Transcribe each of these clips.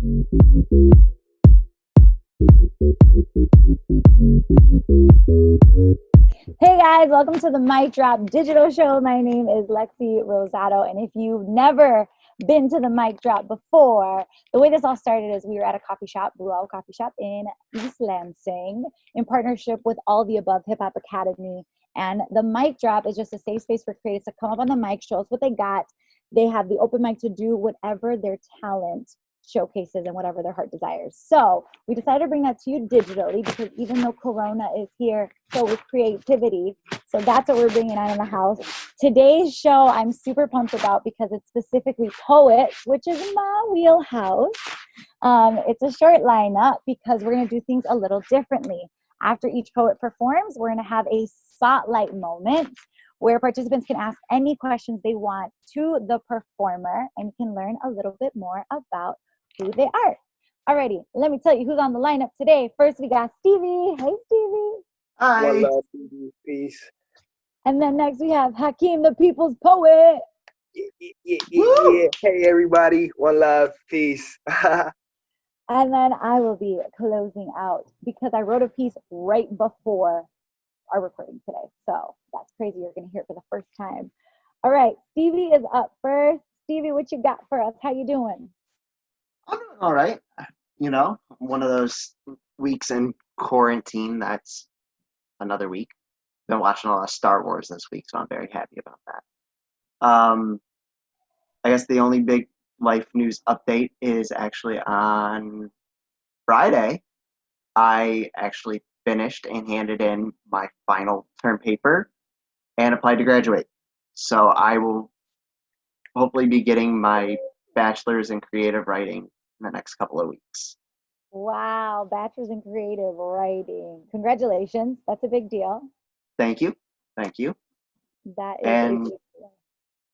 Hey guys, welcome to the Mic Drop Digital Show. My name is Lexi Rosato, and if you've never been to the Mic Drop before, the way this all started is we were at a coffee shop, Blue Owl Coffee Shop in East Lansing, in partnership with All the Above Hip Hop Academy. And the Mic Drop is just a safe space for creators to come up on the mic, show us what they got. They have the open mic to do whatever their talent showcases and whatever their heart desires. So we decided to bring that to you digitally because even though Corona is here, so is creativity. So that's what we're bringing out of the house. Today's show I'm super pumped about because it's specifically poets, which is my wheelhouse. It's a short lineup because we're going to do things a little differently. After each poet performs, we're going to have a spotlight moment where participants can ask any questions they want to the performer and can learn a little bit more about who they are. Alrighty, let me tell you who's on the lineup today. First, we got Stevie. Hey, Stevie. Hi. One love, Stevie. Peace. And then next we have Hakeem, the people's poet. Yeah. Hey, everybody. One love. Peace. And then I will be closing out because I wrote a piece right before our recording today. So that's crazy. You're going to hear it for the first time. All right, Stevie is up first. Stevie, what you got for us? How you doing? I'm doing all right. You know, one of those weeks in quarantine. That's another week. Been watching a lot of Star Wars this week, so I'm very happy about that. I guess the only big life news update is actually on Friday. I actually finished and handed in my final term paper and applied to graduate. So I will hopefully be getting my bachelor's in creative writing in the next couple of weeks. Wow, bachelor's in creative writing. Congratulations. That's a big deal. Thank you. Thank you. That is And a big deal.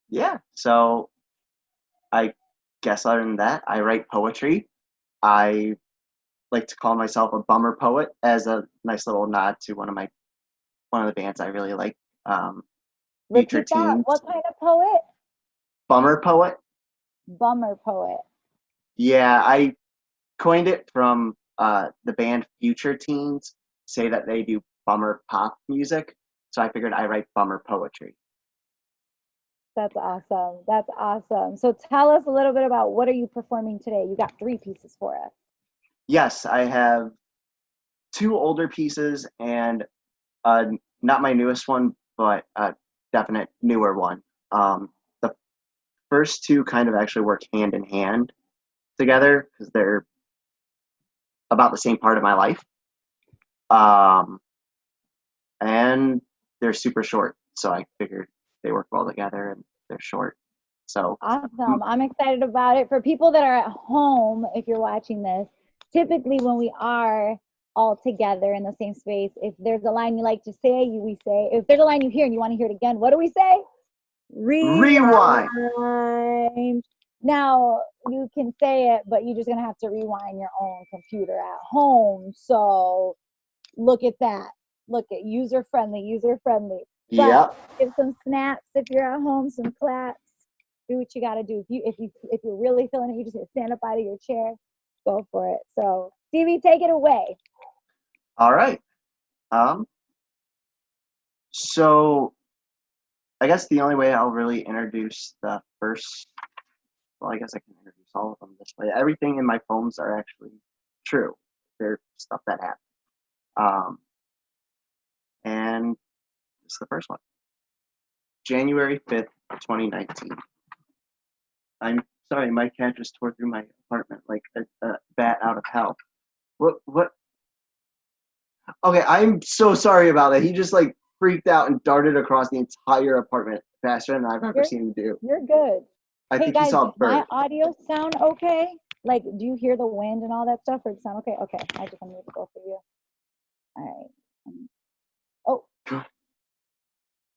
yeah, so I guess other than that, I write poetry. I like to call myself a bummer poet as a nice little nod to one of the bands I really like. Future Repeat that. Teens. What kind of poet? Bummer poet. Bummer poet. Yeah, I coined it from the band Future Teens. Say that they do bummer pop music, so I figured I write bummer poetry. That's awesome. That's awesome. So tell us a little bit about what are you performing today? You got 3 pieces for us. Yes, I have 2 older pieces and not my newest one, but a definite newer one. The first 2 kind of actually work hand in hand together because they're about the same part of my life. And they're super short, so I figured they work well together and they're short. So Awesome. I'm excited about it. For people that are at home, if you're watching this, typically when we are all together in the same space, if there's a line you like to say, we say. If there's a line you hear and you want to hear it again, what do we say? rewind. Now, you can say it, but you're just going to have to rewind your own computer at home. So look at that. Look at user-friendly, user-friendly. But Yep. give some snaps if you're at home, some claps. Do what you got to do. If you're really feeling it, you just stand up out of your chair. Go for it. So, Stevie, take it away. All right. So I guess the only way I'll really introduce the first, well, I guess I can introduce all of them this way. Everything in my poems are actually true. They're stuff that happened. And this is the first one. January 5th, 2019. I'm sorry, my cat just tore through my apartment like a bat out of hell. What? Okay, I'm so sorry about that. He just like freaked out and darted across the entire apartment faster than I've ever seen him do. You're good. I Hey think he guys, saw a does my bird. audio sound okay? Like, do you hear the wind and all that stuff? Or does it sound okay? Okay, I just unmuted both of you. All right. Oh.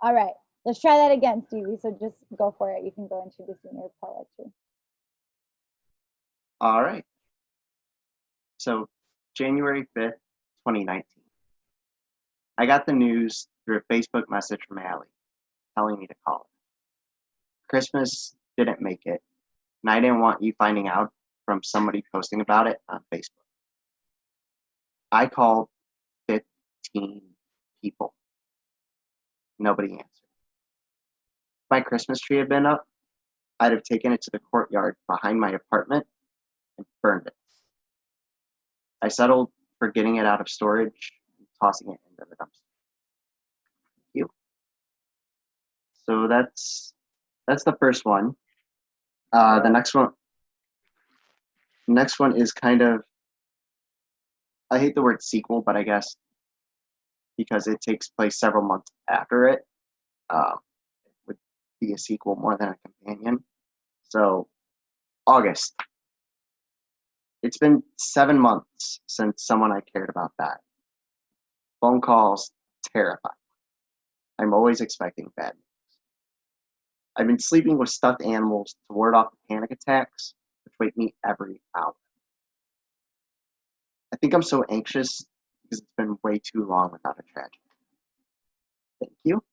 All right. Let's try that again, Stevie. So just go for it. You can go introducing your poetry. All right. So, January 5th, 2019. I got the news through a Facebook message from Allie telling me to call her. Christmas didn't make it, and I didn't want you finding out from somebody posting about it on Facebook. I called 15 people. Nobody answered. If my Christmas tree had been up, I'd have taken it to the courtyard behind my apartment and burned it. I settled for getting it out of storage and tossing it into the dumpster. Thank you. So that's the first one. The next one is kind of, I hate the word sequel, but I guess because it takes place several months after it, it would be a sequel more than a companion. So August. It's been 7 months since someone I cared about died. Phone calls, terrifying. I'm always expecting bad news. I've been sleeping with stuffed animals to ward off the panic attacks, which wake me every hour. I think I'm so anxious because it's been way too long without a tragedy. Thank you.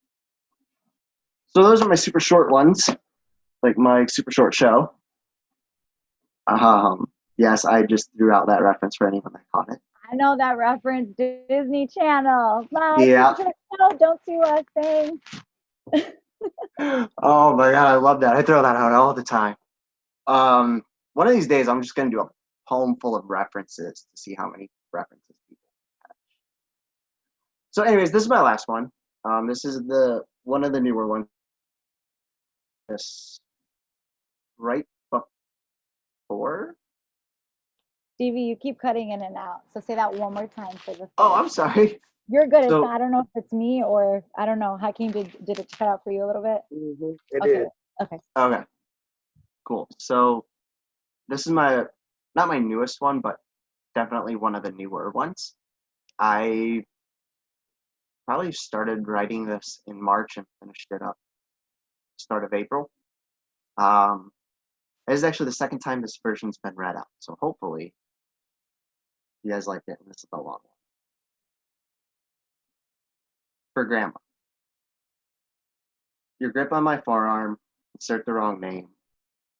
So those are my super short ones, like my super short show. Yes, I just threw out that reference for anyone that caught it. I know that reference, Disney Channel. Yeah. Don't sue us, thing. Oh my god, I love that. I throw that out all the time. One of these days, I'm just gonna do a poem full of references to see how many references people have. So, anyways, this is my last one. This is one of the newer ones. This right before. Stevie, you keep cutting in and out. So say that one more time for the. Oh, I'm sorry. You're good. So, I don't know if it's me or I don't know. Hakeem, did it cut out for you a little bit? It did. Okay. Cool. So this is not my newest one, but definitely one of the newer ones. I probably started writing this in March and finished it up start of April. This is actually the second time this version's been read out, so hopefully you guys like it, and this is the long one. For Grandma. Your grip on my forearm, insert the wrong name,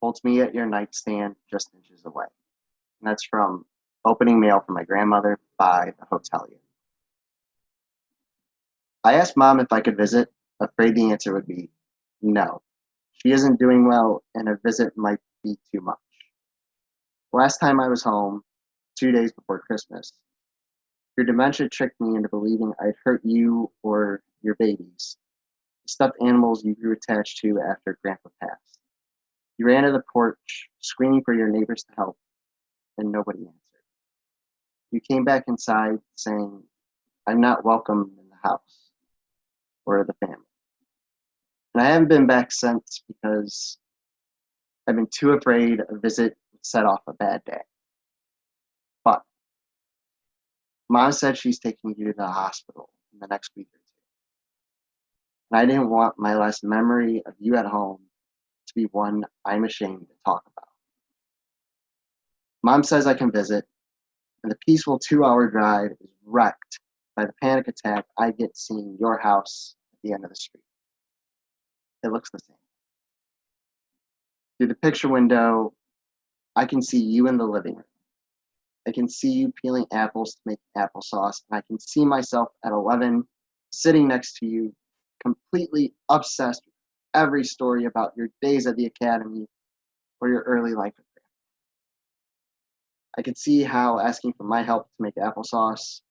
holds me at your nightstand just inches away. And that's from Opening Mail from my grandmother by the hotelier. I asked Mom if I could visit, afraid the answer would be no. She isn't doing well, and a visit might be too much. Last time I was home, 2 days before Christmas, your dementia tricked me into believing I'd hurt you or your babies, the stuffed animals you grew attached to after Grandpa passed. You ran to the porch, screaming for your neighbors to help, and nobody answered. You came back inside saying, I'm not welcome in the house or the family. And I haven't been back since because I've been too afraid a visit would set off a bad day. But Mom said she's taking you to the hospital in the next week or two. And I didn't want my last memory of you at home to be one I'm ashamed to talk about. Mom says I can visit, and the peaceful 2-hour drive is wrecked by the panic attack I get seeing your house at the end of the street. It looks the same. Through the picture window, I can see you in the living room. I can see you peeling apples to make applesauce, and I can see myself at 11 sitting next to you, completely obsessed with every story about your days at the academy or your early life at Grandpa. I could see how asking for my help to make applesauce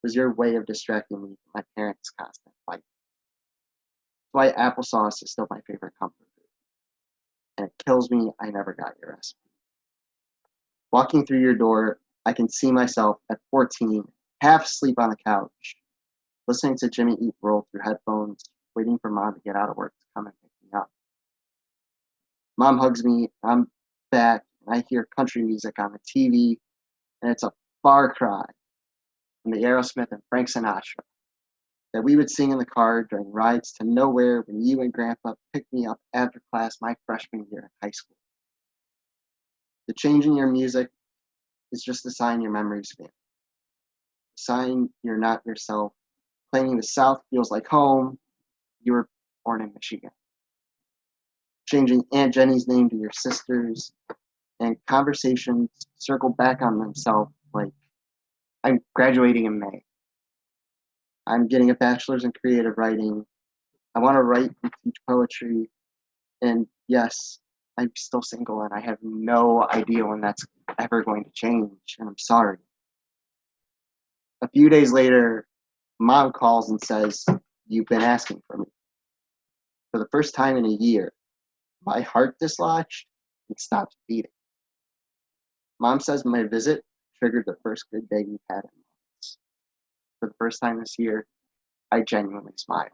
was your way of distracting me from my parents' constant fight. That's why applesauce is still my favorite comfort food. And it kills me I never got your recipe. Walking through your door, I can see myself at 14, half asleep on the couch, listening to Jimmy Eat World through headphones, waiting for Mom to get out of work to come and pick me up. Mom hugs me, I'm back, and I hear country music on the TV, and it's a far cry from the Aerosmith and Frank Sinatra that we would sing in the car during rides to nowhere when you and Grandpa picked me up after class my freshman year in high school. The change in your music is just a sign your memories fail. A sign you're not yourself. Claiming the South feels like home. You were born in Michigan. Changing Aunt Jenny's name to your sister's. and conversations circle back on themselves. Like, I'm graduating in May. I'm getting a bachelor's in creative writing. I want to write and teach poetry. And yes, I'm still single and I have no idea when that's ever going to change. And I'm sorry. A few days later, mom calls and says, "You've been asking for me." For the first time in a year, my heart dislodged and stopped beating. Mom says my visit triggered the first good day we've had in months. For the first time this year, I genuinely smiled.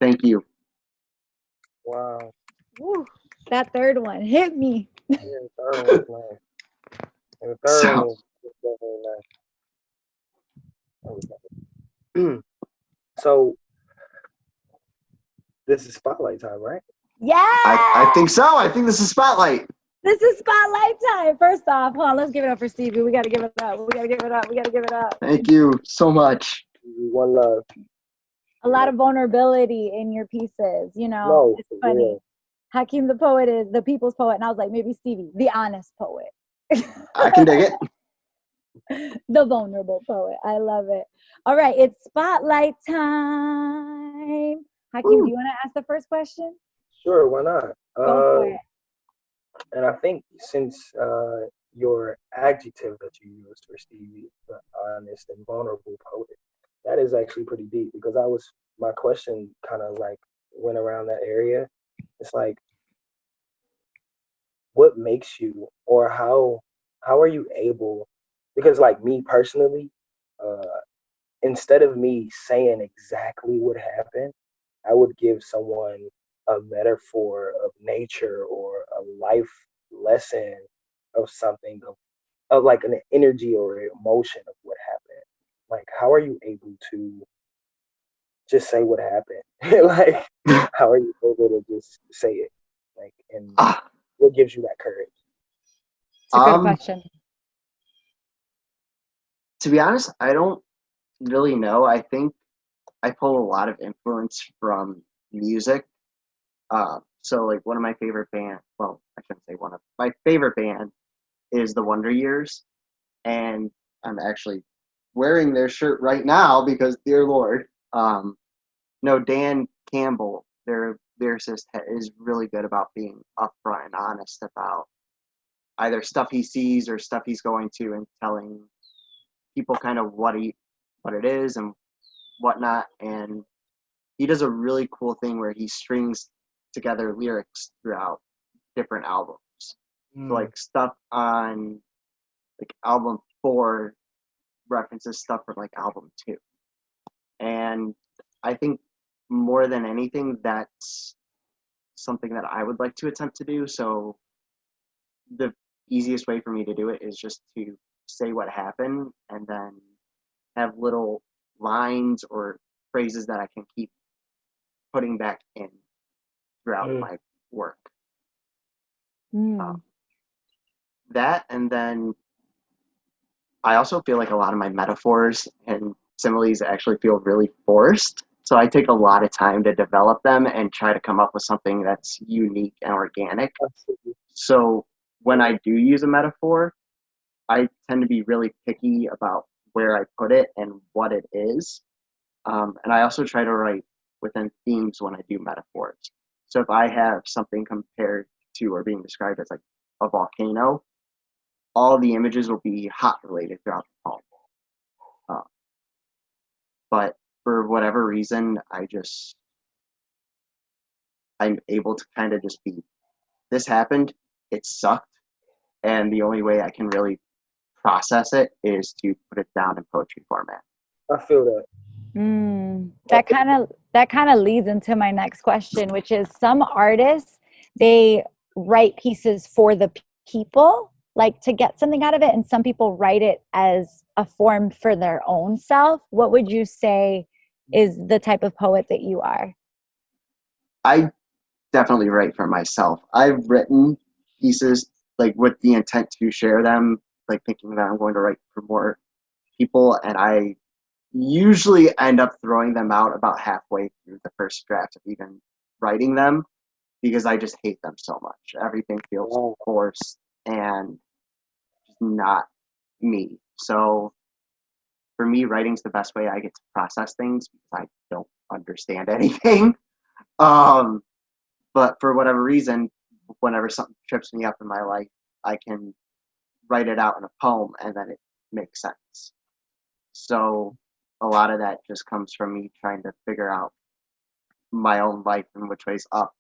Thank you. Wow. Woo, that third one hit me. Yeah, the third one was nice. And the third one was definitely nice. That was nice. So this is spotlight time, right? Yeah. I think so. I think this is Spotlight. This is spotlight time. First off, hold on, let's give it up for Stevie. We gotta give it up. We gotta give it up. We gotta give it up. Thank you so much. One love. A lot of vulnerability in your pieces. You know, No, it's for funny. real. Hakeem the poet is the people's poet, and I was like, maybe Stevie, the honest poet. I can dig it. The vulnerable poet. I love it. All right, it's spotlight time. Hakeem, do you want to ask the first question? Sure, why not? Go for it. And I think since your adjective that you used for Stevie, the honest and vulnerable poet, that is actually pretty deep because my question kind of like went around that area. It's like, what makes you, or how are you able? Because like me personally, uh, instead of me saying exactly what happened, I would give someone a metaphor of nature or a life lesson of something of like an energy or emotion of what happened. Like, how are you able to just say what happened? Like, how are you able to just say it? Like, and Ah, what gives you that courage? It's a good question. to be honest, I don't really know. I think I pull a lot of influence from music. So like one of my favorite band, well, I shouldn't say one of my favorite band is the Wonder Years, and I'm actually wearing their shirt right now because, dear Lord, no, Dan Campbell, their lyricist, is really good about being upfront and honest about either stuff he sees or stuff he's going to, and telling people kind of what it is and whatnot. And he does a really cool thing where he strings together lyrics throughout different albums. So like stuff on like album 4 references stuff from like album 2. And I think more than anything, that's something that I would like to attempt to do. So the easiest way for me to do it is just to say what happened and then have little lines or phrases that I can keep putting back in throughout my work. That, and then I also feel like a lot of my metaphors and similes actually feel really forced. So I take a lot of time to develop them and try to come up with something that's unique and organic. So when I do use a metaphor, I tend to be really picky about where I put it and what it is. And I also try to write within themes when I do metaphors. So if I have something compared to or being described as like a volcano, all the images will be hot related throughout the poem. But for whatever reason, I'm able to kind of just be, this happened, it sucked, and the only way I can really process it is to put it down in poetry format. I feel that. That kind of leads into my next question, which is some artists, they write pieces for the people, like to get something out of it, and some people write it as a form for their own self. What would you say is the type of poet that you are? I definitely write for myself. I've written pieces like with the intent to share them, like thinking that I'm going to write for more people, and I usually end up throwing them out about halfway through the first draft of even writing them because I just hate them so much. Everything feels forced and just not me. So for me, writing's the best way I get to process things because I don't understand anything. Um, but for whatever reason, whenever something trips me up in my life, I can write it out in a poem and then it makes sense. So a lot of that just comes from me trying to figure out my own life and which way's up.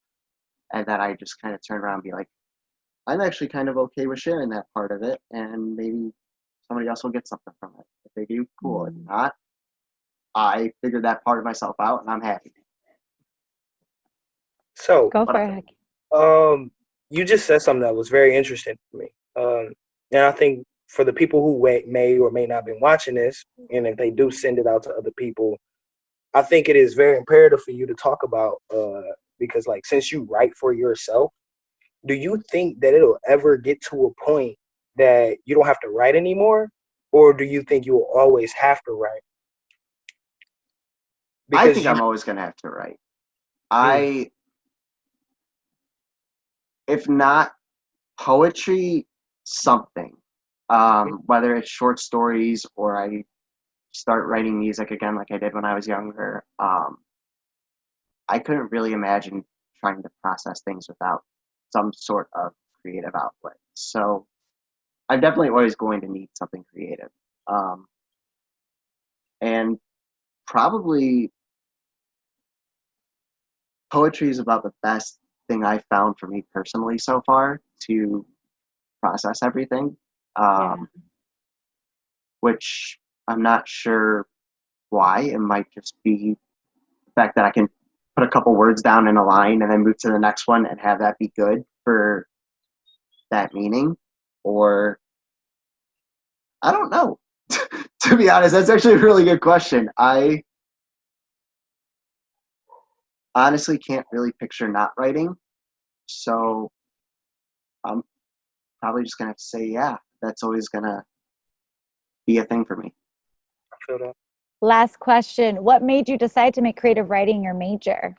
And then I just kind of turn around and be like, I'm actually kind of okay with sharing that part of it, and maybe somebody else will get something from it. If they do, cool. If not, I figured that part of myself out and I'm happy. So, Go for it. you just said something that was very interesting to me. And I think for the people who may or may not been watching this, and if they do send it out to other people, I think it is very imperative for you to talk about, because like, since you write for yourself, do you think that it'll ever get to a point that you don't have to write anymore? Or do you think you will always have to write? I think I'm always going to have to write. If not poetry, something. Whether it's short stories or I start writing music again like I did when I was younger. I couldn't really imagine trying to process things without some sort of creative outlet. So I'm definitely always going to need something creative. And probably poetry is about the best thing I found for me personally so far to process everything. Which I'm not sure why. It might just be the fact that I can put a couple words down in a line and then move to the next one and have that be good for that meaning. Or I don't know. To be honest, that's actually a really good question. I honestly can't really picture not writing. So I'm probably just going to have to say, yeah, that's always going to be a thing for me. I feel that. Last question. What made you decide to make creative writing your major?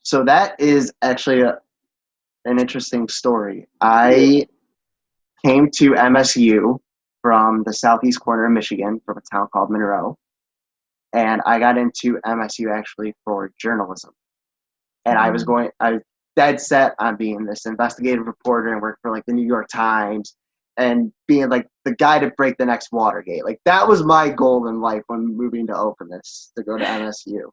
So that is actually an interesting story. I came to MSU from the southeast corner of Michigan, from a town called Monroe. And I got into MSU actually for journalism. And I was dead set on being this investigative reporter and work for like the New York Times and being like the guy to break the next Watergate. Like that was my goal in life when moving to Openness, to go to MSU.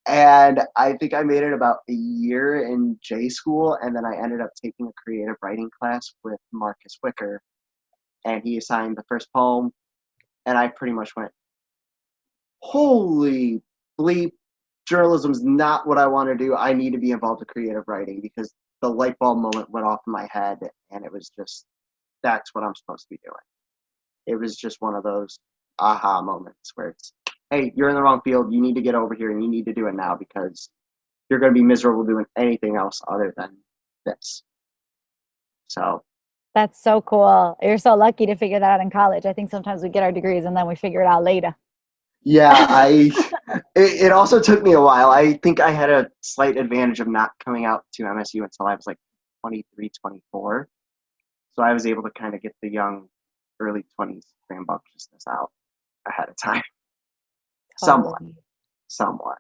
And I think I made it about a year in J school, and then I ended up taking a creative writing class with Marcus Wicker, and he assigned the first poem, and I pretty much went, holy bleep, journalism's not what I want to do. I need to be involved with creative writing, because the light bulb moment went off in my head, and it was just, that's what I'm supposed to be doing. It was just one of those aha moments where it's, hey, you're in the wrong field. You need to get over here and you need to do it now, because you're going to be miserable doing anything else other than this. So that's so cool. You're so lucky to figure that out in college. I think sometimes we get our degrees and then we figure it out later. Yeah, it also took me a while. I think I had a slight advantage of not coming out to MSU until I was like 23, 24. So I was able to kind of get the young, early 20s rambunctiousness out ahead of time. Totally. Somewhat.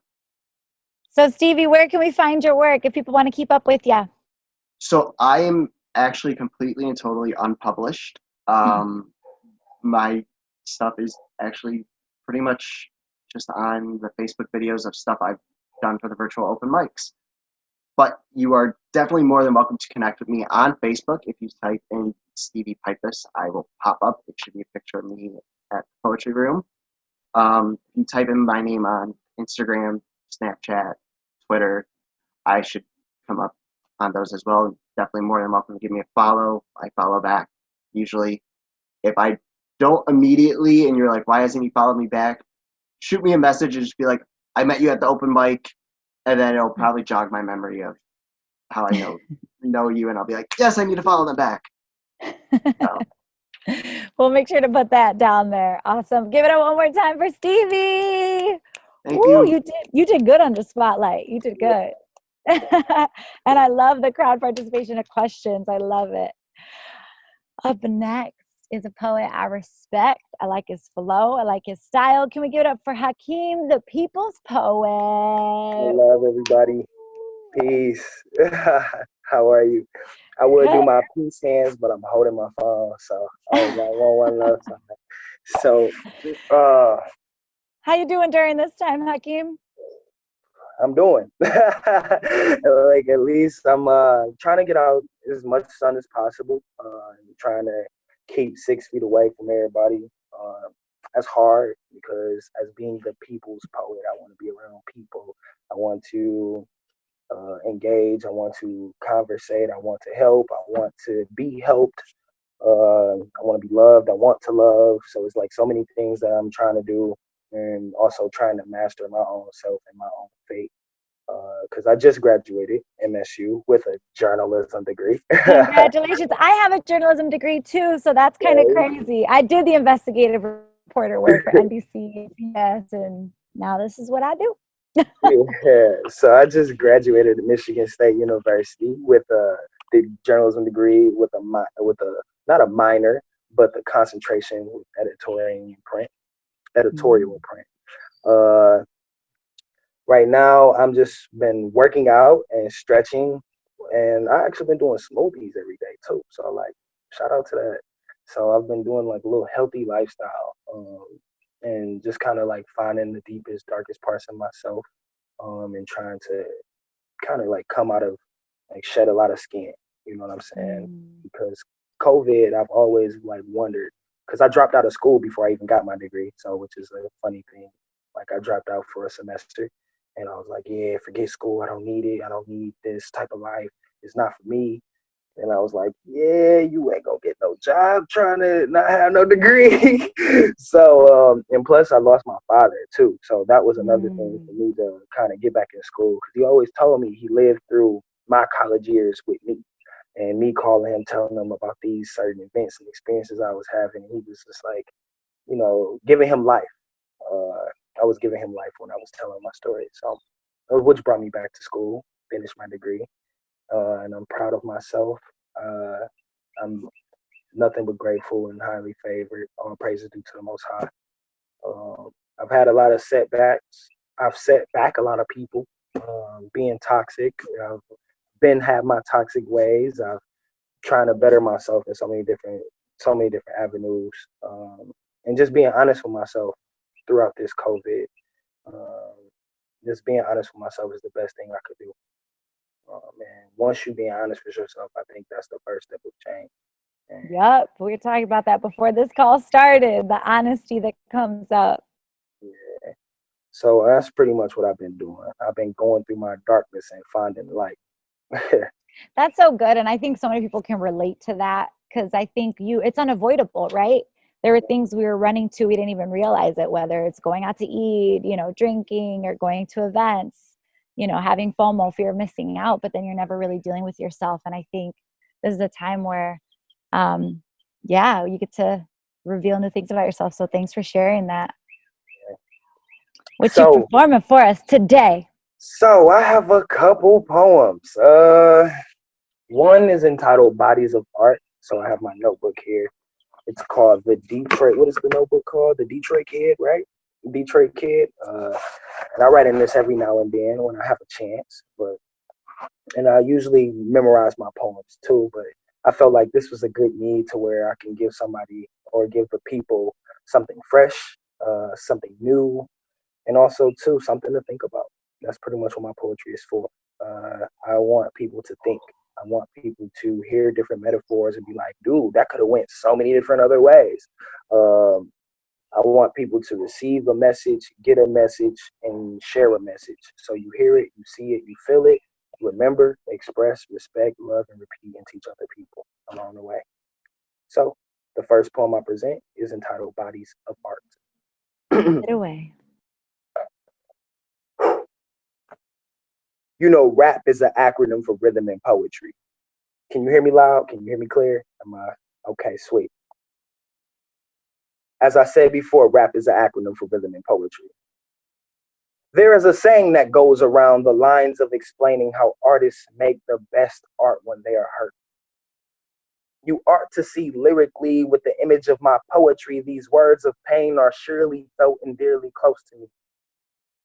So Stevie, where can we find your work if people want to keep up with you? So I am actually completely and totally unpublished. My stuff is actually pretty much just on the Facebook videos of stuff I've done for the virtual open mics. But you are definitely more than welcome to connect with me on Facebook. If you type in Stevie Pipus, I will pop up. It should be a picture of me at the Poetry Room. If you type in my name on Instagram, Snapchat, Twitter, I should come up on those as well. Definitely more than welcome to give me a follow. I follow back usually. If I don't immediately and you're like, why hasn't he followed me back? Shoot me a message and just be like, I met you at the open mic, and then it'll probably jog my memory of how I know you, and I'll be like, yes, I need to follow them back. So. We'll make sure to put that down there. Awesome. Give it up one more time for Stevie. Thank you. You did good on the spotlight. You did good. And I love the crowd participation of questions. I love it. Up next is a poet I respect. I like his flow. I like his style. Can we give it up for Hakeem, the people's poet? Love everybody. Peace. How are you? I would do Good. my peace hands, but I'm holding my phone, so I was like, one love. So, How you doing during this time, Hakeem? I'm doing. Like at least I'm trying to get out as much sun as possible. Trying to keep 6 feet away from everybody. That's hard because as being the people's poet, I want to be around people. I want to engage. I want to conversate. I want to help. I want to be helped. I want to be loved. I want to love. So it's like so many things that I'm trying to do, and also trying to master my own self and my own fate. Because I just graduated MSU with a journalism degree. Congratulations. I have a journalism degree too, so that's kind of crazy. I did the investigative reporter work for NBC, CBS, and now this is what I do. Yeah, so I just graduated at Michigan State University with the journalism degree with a not a minor, but the concentration with editorial and print. Uh, right now, I'm just been working out and stretching, and I actually been doing smoothies every day too. So like, shout out to that. So I've been doing like a little healthy lifestyle, and just kind of like finding the deepest, darkest parts of myself, and trying to kind of like come out of like shed a lot of skin. You know what I'm saying? Because COVID, I've always like wondered because I dropped out of school before I even got my degree. So which is a funny thing. Like I dropped out for a semester, and I was like, yeah, forget school. I don't need it. I don't need this type of life. It's not for me. And I was like, yeah, you ain't gonna get no job trying to not have no degree. So, and plus I lost my father too. So that was another thing for me to kind of get back in school. Cause he always told me he lived through my college years with me, and me calling him, telling him about these certain events and experiences I was having. He was just like, giving him life. I was giving him life when I was telling my story. So, which brought me back to school, finished my degree, and I'm proud of myself. Uh, I'm nothing but grateful and highly favored. All praises due to the Most High. I've had a lot of setbacks. I've set back a lot of people, being toxic. I've been had my toxic ways. I've trying to better myself in so many different avenues, and just being honest with myself throughout this COVID. Um, just being honest with myself is the best thing I could do. And once you being honest with yourself, I think that's the first step of change. And Yep, we were talking about that before this call started, the honesty that comes up. yeah, so that's pretty much what I've been doing. I've been going through my darkness and finding light. That's so good. And I think so many people can relate to that because I think it's unavoidable, right? There were things we were running to, we didn't even realize it, whether it's going out to eat, drinking or going to events, having FOMO, fear of missing out, but then you're never really dealing with yourself. And I think this is a time where, yeah, you get to reveal new things about yourself. So thanks for sharing that. What you So, performing for us today? so I have a couple poems. One is entitled Bodies of Art. So I have my notebook here. It's called the Detroit. What is the notebook called? The Detroit Kid, right? Detroit Kid. And I write in this every now and then when I have a chance. And I usually memorize my poems too. But I felt like this was a good need to where I can give somebody or give the people something fresh, something new, and also too something to think about. That's pretty much what my poetry is for. I want people to think. I want people to hear different metaphors and be like, dude, that could have went so many different other ways. I want people to receive a message, get a message, and share a message. So you hear it, you see it, you feel it, remember, express, respect, love, and repeat, and teach other people along the way. So the first poem I present is entitled Bodies of Art. Get away. Rap is an acronym for rhythm and poetry. Can you hear me loud? Can you hear me clear? Am I okay? Sweet. As I said before, rap is an acronym for rhythm and poetry. There is a saying that goes around the lines of explaining how artists make the best art when they are hurt. You art to see lyrically with the image of my poetry. These words of pain are surely felt and dearly close to me.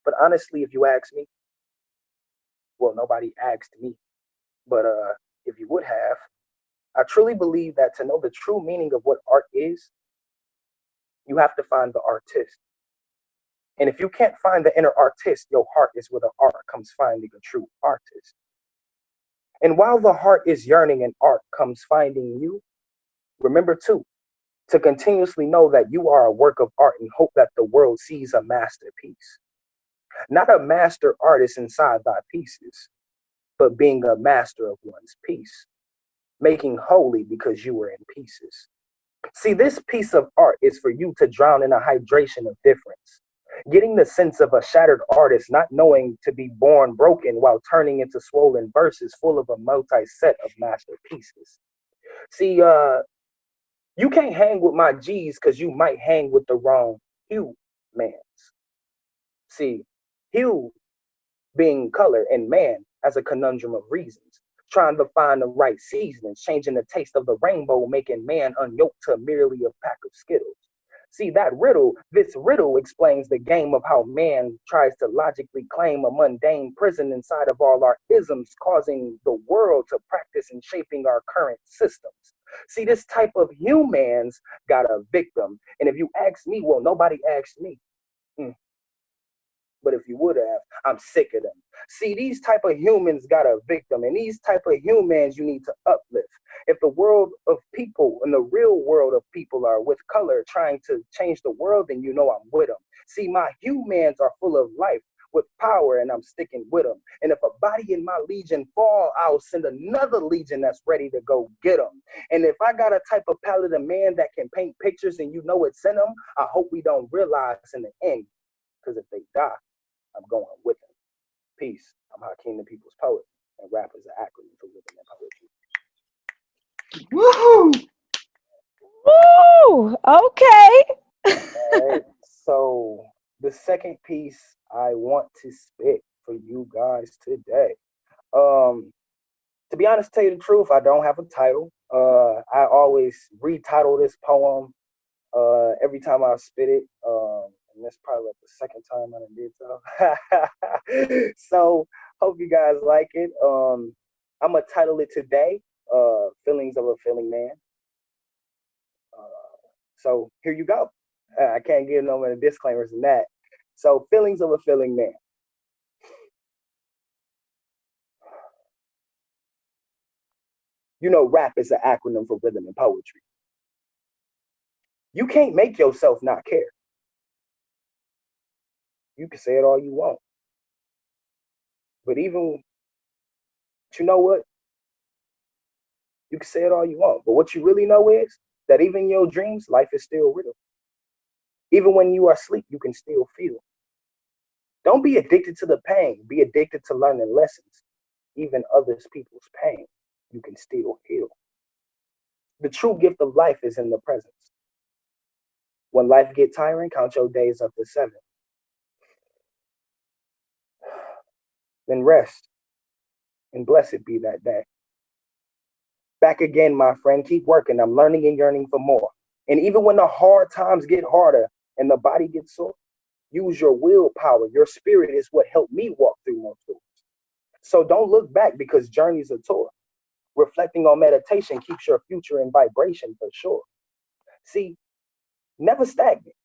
But honestly, if you ask me, well, nobody asked me, but if you would have, I truly believe that to know the true meaning of what art is, you have to find the artist. And if you can't find the inner artist, your heart is where the art comes finding a true artist. And while the heart is yearning and art comes finding you, remember too, to continuously know that you are a work of art and hope that the world sees a masterpiece. Not a master artist inside thy pieces, but being a master of one's piece, making holy because you were in pieces. See, this piece of art is for you to drown in a hydration of difference. Getting the sense of a shattered artist, not knowing to be born broken while turning into swollen verses full of a multi set of masterpieces. See, you can't hang with my G's because you might hang with the wrong hue mans. See, hue being color and man as a conundrum of reasons, trying to find the right seasonings, changing the taste of the rainbow, making man unyoked to merely a pack of Skittles. See, this riddle explains the game of how man tries to logically claim a mundane prison inside of all our isms, causing the world to practice in shaping our current systems. See, this type of humans got a victim. And if you ask me, well, nobody asked me. But if you would have, I'm sick of them. See, these type of humans got a victim, and these type of humans you need to uplift. If the world of people and the real world of people are with color trying to change the world, then you know I'm with them. See, my humans are full of life with power, and I'm sticking with them. And if a body in my legion fall, I'll send another legion that's ready to go get them. And if I got a type of palette of man that can paint pictures and you know it's in them, I hope we don't realize in the end, because if they die, I'm going with them. Peace. I'm Hakeem, the people's poet, and rap is an acronym for living in poetry. Woohoo! Woo! Okay. All right. So the second piece I want to spit for you guys today. To be honest, to tell you the truth, I don't have a title. I always retitle this poem every time I spit it. And that's probably like the second time I done did so. So hope you guys like it. I'm gonna title it today, "Feelings of a Feeling Man." So here you go. I can't give no more disclaimers than that. So, feelings of a feeling man. You know, rap is an acronym for rhythm and poetry. You can't make yourself not care. You can say it all you want. But you know what? You can say it all you want. But what you really know is that even in your dreams, life is still real. Even when you are asleep, you can still feel. Don't be addicted to the pain. Be addicted to learning lessons. Even others people's pain, you can still heal. The true gift of life is in the presence. When life get tiring, count your days up to 7. Then rest, and blessed be that day. Back again, my friend. Keep working. I'm learning and yearning for more. And even when the hard times get harder and the body gets sore, use your willpower. Your spirit is what helped me walk through more doors. So don't look back because journeys are tour. Reflecting on meditation keeps your future in vibration for sure. See, never stagnant.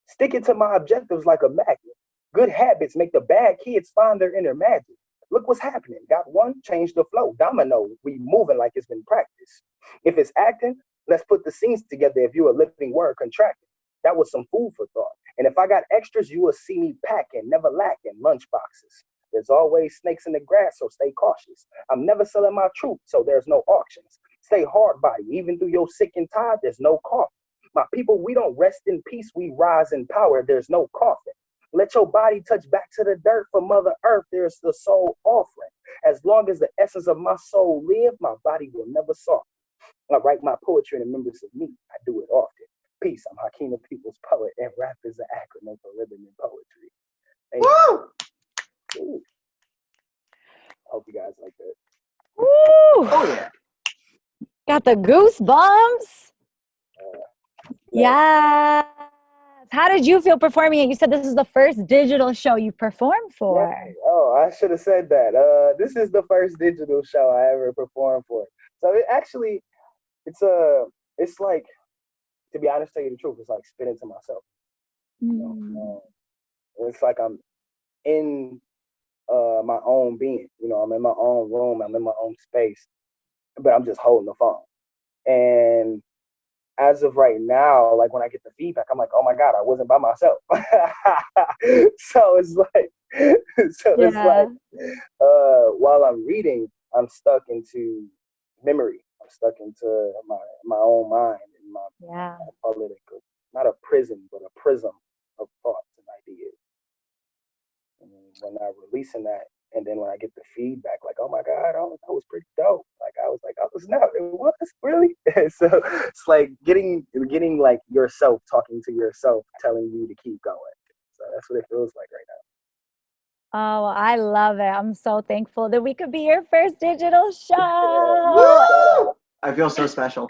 Sticking to my objectives like a magnet. Good habits make the bad kids find their inner magic. Look what's happening. Got one, change the flow. Domino, we moving like it's been practiced. If it's acting, let's put the scenes together. If you're a living word contracted, that was some food for thought. And if I got extras, you will see me packing, never lacking lunch boxes. There's always snakes in the grass, so stay cautious. I'm never selling my truth, so there's no auctions. Stay hard body, even through your sick and tired, there's no coffin. My people, we don't rest in peace, we rise in power, there's no coffin. Let your body touch back to the dirt for Mother Earth, there's the soul offering. As long as the essence of my soul live, my body will never soften. I write my poetry in remembrance of me, I do it often. Peace, I'm Hakeem the People's Poet, and rap is an acronym for rhythm and poetry. Thank you. Hope you guys like that. Woo! Oh yeah. Got the goosebumps. Yes. Yeah. How did you feel performing it? You said this is the first digital show you performed Yeah. for. Oh, I should have said that. This is the first digital show I ever performed for. So it actually, it's like, to be honest, tell you the truth, it's like spitting to myself. You know, Mm. it's like I'm in my own being. You know, I'm in my own room. I'm in my own space, but I'm just holding the phone. And as of right now, like when I get the feedback, I'm like, oh my God, I wasn't by myself. so it's like, so it's like, Yeah. while I'm reading, I'm stuck into memory. I'm stuck into my own mind and my, Yeah. I call it not a prison, but a prism of thoughts and ideas. And when I'm releasing that, and then when I get the feedback, like, oh my God, oh, that was pretty dope. Like I was like, oh snap, it was really. So it's like getting like yourself talking to yourself, telling you to keep going. So that's what it feels like right Oh, I love it. I'm so thankful that we could be your first digital now. show. Yeah. Shout Woo! out. I feel so special.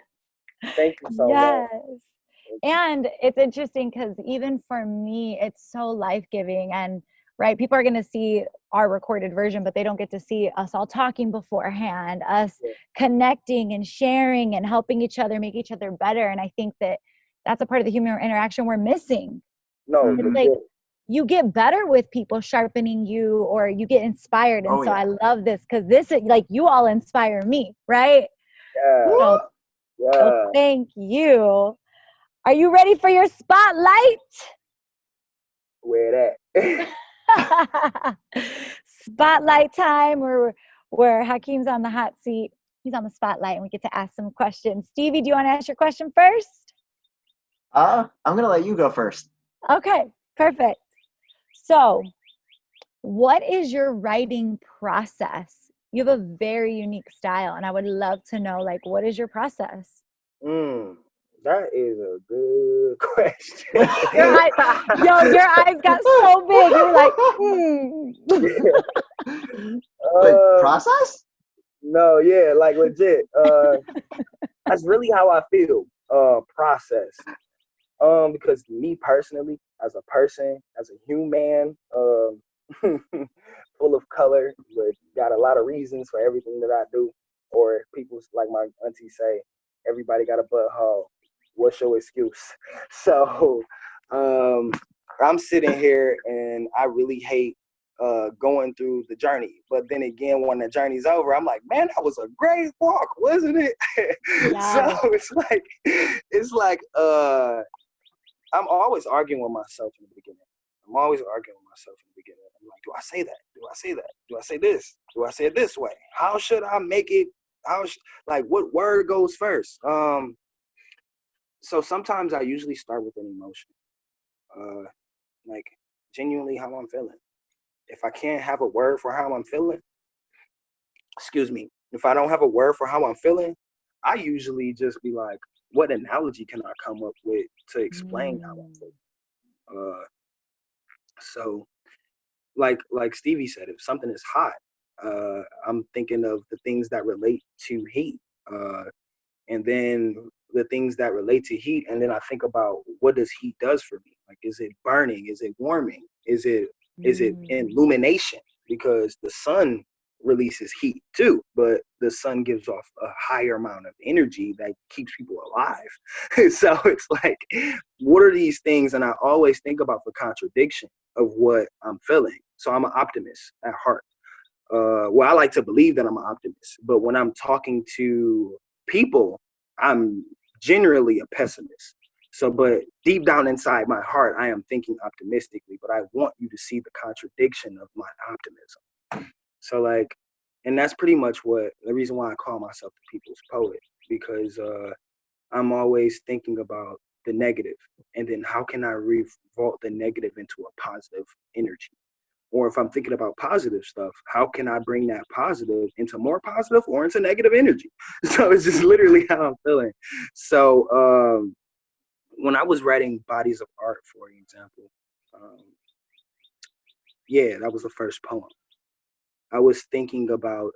Thank you so much. Yes. And it's interesting because even for me, it's so life-giving. And right, people are going to see our recorded version, but they don't get to see us all talking beforehand, us Yeah. connecting and sharing and helping each other make each other better. And I think that that's a part of the human interaction we're missing. No, It's Hmm. like legit. you get better with people sharpening you, or you get inspired. And Oh so I yeah. love this because this is like, you all inspire me, right? Yeah. So, Woo! so Yeah. thank you. Are you ready for your spotlight? Where that? Spotlight time, where Hakeem's on the hot seat. He's on the spotlight and we get to ask some questions. Stevie, do you want to ask your question first? I'm gonna let you go first. Okay, perfect. So, what is your writing process? You have a very unique style, and I would love to know, like, what is your process? mm, that is a good Your question. eye, yo, your eyes got so big. You were like, Wait, um, process? no, yeah, like legit. That's really how I feel. Process. Because me personally, as a person, as a human, full of color, but got a lot of reasons for everything that I do. Or people like my auntie say, everybody got a butthole. What's your excuse? So, um, I'm sitting here and I really hate going through the journey. But then again, when the journey's over, I'm like, man, that was a great walk, wasn't it? So yes. it's like I'm always arguing with myself in the beginning. I'm always arguing with myself in the beginning. I'm like, do I say that? Do I say that? Do I say this? Do I say it this way? How should I make it? Like what word goes first? So sometimes I usually start with an emotion, uh, like genuinely how I'm feeling. If I can't have a word for how I'm feeling, excuse me, if I don't have a word for how I'm feeling, I usually just be like, what analogy can I come up with to explain how I'm Mm. feeling? So like Stevie said, if something is hot, I'm thinking of the things that relate to heat, and then the things that relate to heat, and then I think about what does heat does for me. Like, is it burning? Is it warming? Is it Mm. illumination? Because the sun releases heat too, but the sun gives off a higher amount of energy that keeps people alive. So it's like, what are these things? And I always think about the contradiction of what I'm feeling. So I'm an optimist at heart. Well, I like to believe that I'm an optimist, but when I'm talking to people, I'm generally a pessimist. So, but deep down inside my heart, I am thinking optimistically, but I want you to see the contradiction of my optimism. So, like, and that's pretty much what the reason why I call myself the people's poet, because I'm always thinking about the negative, and then how can I revolt the negative into a positive energy? Or if I'm thinking about positive stuff, how can I bring that positive into more positive or into negative energy? So it's just literally how I'm feeling. So when I was writing bodies of art, for example, um, yeah, that was the first poem. I was thinking about,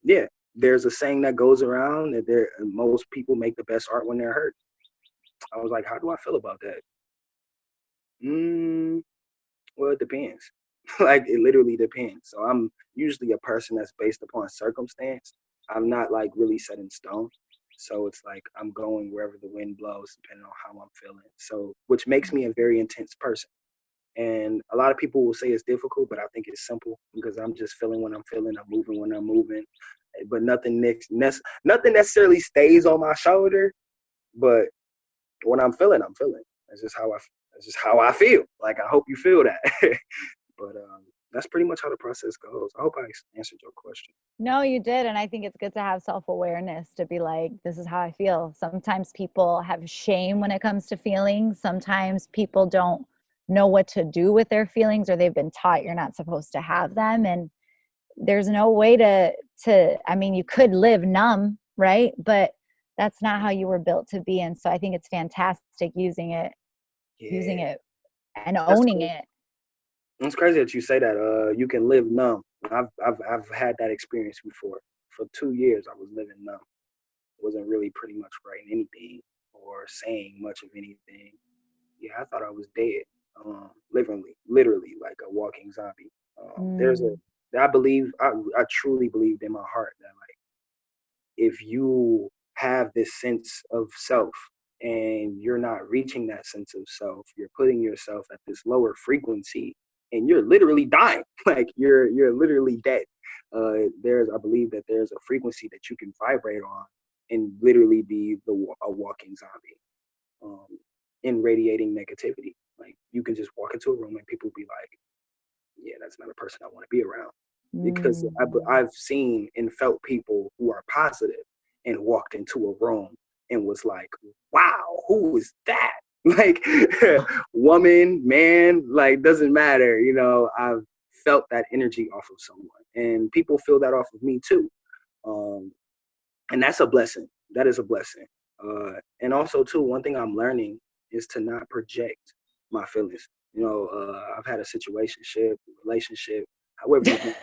yeah, there's a saying that goes around that most people make the best art when they're hurt. I was like, how do I feel about that? Well, it depends. Like, it literally depends. So I'm usually a person that's based upon circumstance. I'm not like really set in stone. So it's like I'm going wherever the wind blows, depending on how I'm feeling. So, which makes me a very intense person. And a lot of people will say it's difficult, but I think it's simple because I'm just feeling when I'm feeling. I'm moving when I'm moving. But nothing necessarily stays on my shoulder. But when I'm feeling, I'm feeling. That's just how I feel. Like, I hope you feel that. But that's pretty much how the process goes. I hope I answered your question. No, you did. And I think it's good to have self-awareness to be like, this is how I feel. Sometimes people have shame when it comes to feelings. Sometimes people don't know what to do with their feelings, or they've been taught you're not supposed to have them. And there's no way I mean, you could live numb, right? But that's not how you were built to be. And so I think it's fantastic using it Yeah, and that's owning cool. it. It's crazy that you say that. You can live numb. I've had that experience before. For 2 years, I was living numb. Wasn't really pretty much writing anything or saying much of anything. Yeah, I thought I was dead. Literally like a walking zombie. Mm. I truly believed in my heart that, like, if you have this sense of self and you're not reaching that sense of self, you're putting yourself at this lower frequency and you're literally dying. Like, you're literally dead. I believe that there's a frequency that you can vibrate on and literally be a walking zombie, in radiating negativity. Like, you can just walk into a room and people be like, yeah, that's not a person I want to be around. Because Mm. I've seen and felt people who are positive and walked into a room and was like, wow, who is that? Like, woman, man, like, doesn't matter. I've felt that energy off of someone, and people feel that off of me too. Um, and that's a blessing. That is a blessing. And also too, one thing I'm learning is to not project my feelings. I've had a relationship, however you want to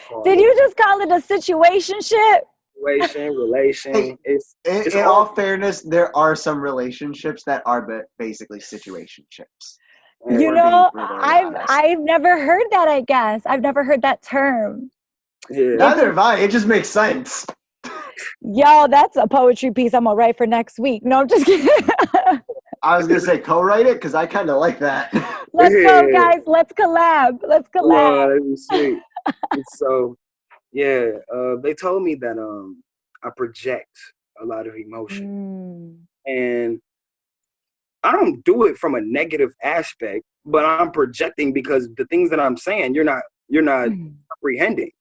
call Did it. you just call it a situationship? Relation. Hey, It's in all all fairness, there are some relationships that are basically situationships. If You we're being know, brutally I've honest. I've never heard that, I guess. I've never heard that term. yeah. Neither Maybe, have I. It just makes sense. yo, that's a poetry piece I'm gonna write for next week. No, I'm just kidding. I was gonna say co-write it because I kind of like that. Let's go, guys. Let's collab. Let's collab. Wow, that'd be sweet. So yeah, they told me that I project a lot of emotion, Mm. and I don't do it from a negative aspect, but I'm projecting because the things that I'm saying, you're not comprehending,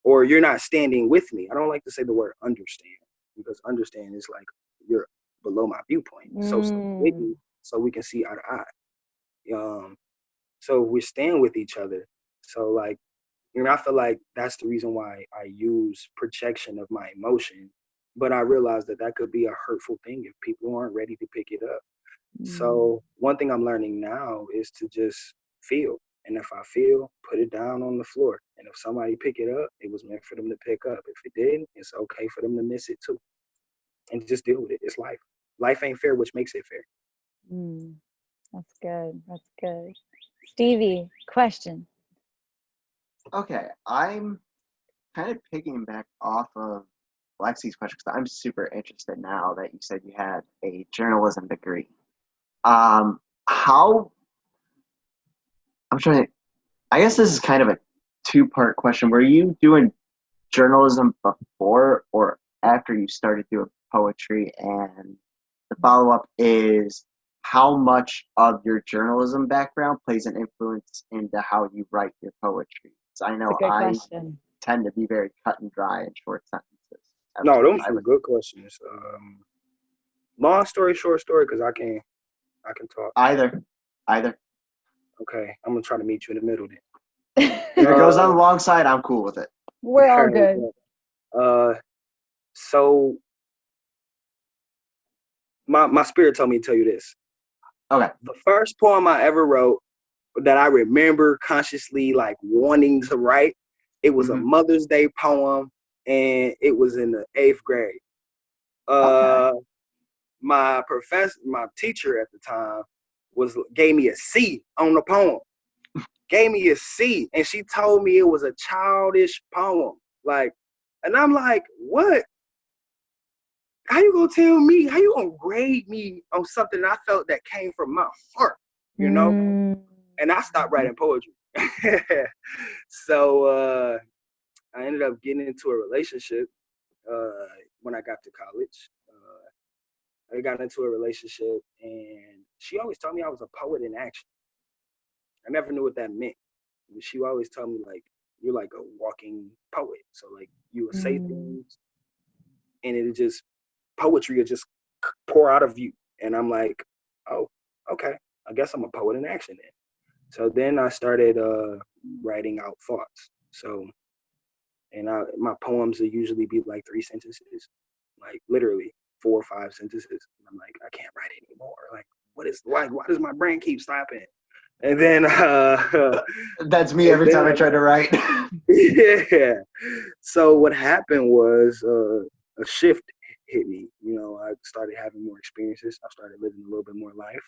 or you're not standing with me. I don't like to say the word understand, because understand is like you're below my viewpoint. So stay with Mm. me so we can see eye to eye. So we're staying with each other. So, like, I feel like that's the reason why I use projection of my emotion. But I realize that that could be a hurtful thing if people aren't ready to pick it up. Mm. So one thing I'm learning now is to just feel. And if I feel, put it down on the floor. And if somebody pick it up, it was meant for them to pick up. If it didn't, it's okay for them to miss it too. And just deal with it. It's life. Life ain't fair, which makes it fair. Mm. That's good. That's good. Stevie, question. Okay, I'm kind of picking back off of Lexi's question because I'm super interested now that you said you had a journalism degree. How I'm trying to. I guess this is kind of a two-part question. Were you doing journalism before or after you started doing poetry? And the follow-up is how much of your journalism background plays an influence into how you write your poetry? Because I It's a know good I question. tend to be very cut and dry in short sentences. At No, least those I are would. good questions. Long story, short story, because I can talk. Either. Either. Okay, I'm gonna try to meet you in the middle then. If it goes on Uh, the long side, I'm cool with it. We're all good. uh, so my spirit told me to tell you this. Okay. The first poem I ever wrote that I remember consciously like wanting to write, it was a Mm-hmm. Mother's Day poem, and it was in the 8th grade. Okay. My teacher at the time gave me a C on the poem. Gave me a C, and she told me it was a childish poem. Like, and I'm like, what? How you gonna tell me? How you gonna grade me on something I felt that came from my heart? You know? And I stopped writing poetry. So I ended up getting into a relationship when I got to college. I got into a relationship, and she always told me I was a poet in action. I never knew what that meant. She always told me, like, you're like a walking poet. So like you will say things, and it just poetry will just pour out of you. And I'm like, oh, okay. I guess I'm a poet in action then. So then I started writing out thoughts. So, and my poems will usually be like 3 sentences, like literally 4 or 5 sentences. And I'm like, I can't write anymore. Like, why does my brain keep stopping? And then That's me every time I try to write. yeah. So what happened was a shift hit me. You know, I started having more experiences. I started living a little bit more life,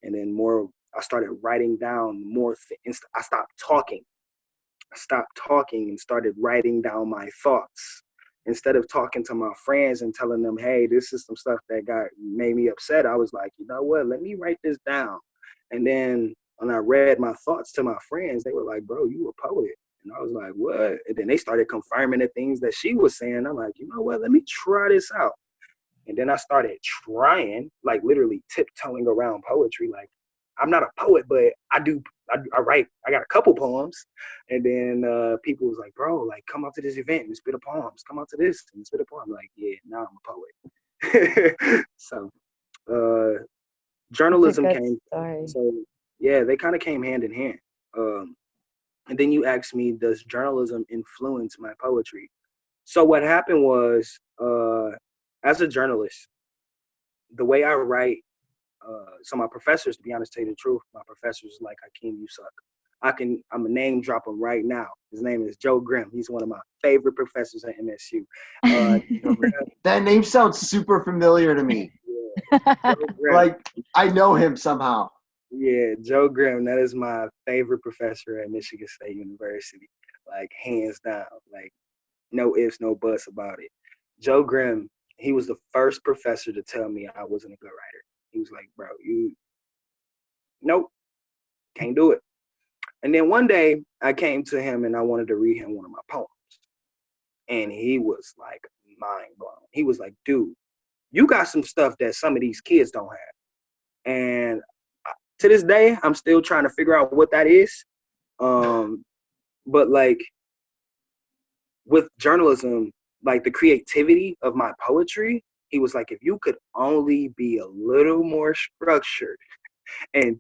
and then more. I started writing down more. I stopped talking. I stopped talking and started writing down my thoughts. Instead of talking to my friends and telling them, "Hey, this is some stuff that made me upset," I was like, you know what? Let me write this down. And then when I read my thoughts to my friends, they were like, "Bro, you a poet." And I was like, "What?" And then they started confirming the things that she was saying. I'm like, you know what? Let me try this out. And then I started trying, like literally tiptoeing around poetry. Like, I'm not a poet, but I write. I got a couple poems. And then people was like, "Bro, like, come out to this event and spit a poems. Come out to this and spit a poem." I'm like, yeah, now I'm a poet. So journalism came. Story. So yeah, they kind of came hand in hand. And then you asked me, does journalism influence my poetry? So what happened was, as a journalist, the way I write, so my professors, to be honest, tell you the truth, my professors like, Hakeem, you suck. I'm a name drop him right now. His name is Joe Grimm. He's one of my favorite professors at MSU. That name sounds super familiar to me. Joe Grimm. Like, I know him somehow. Yeah, Joe Grimm. That is my favorite professor at Michigan State University. Like, hands down. Like, no ifs, no buts about it. Joe Grimm, he was the first professor to tell me I wasn't a good writer. He was like, bro, nope, can't do it. And then one day I came to him and I wanted to read him one of my poems. And he was like mind blown. He was like, dude, you got some stuff that some of these kids don't have. And to this day, I'm still trying to figure out what that is. But like with journalism, like the creativity of my poetry, he was like, if you could only be a little more structured and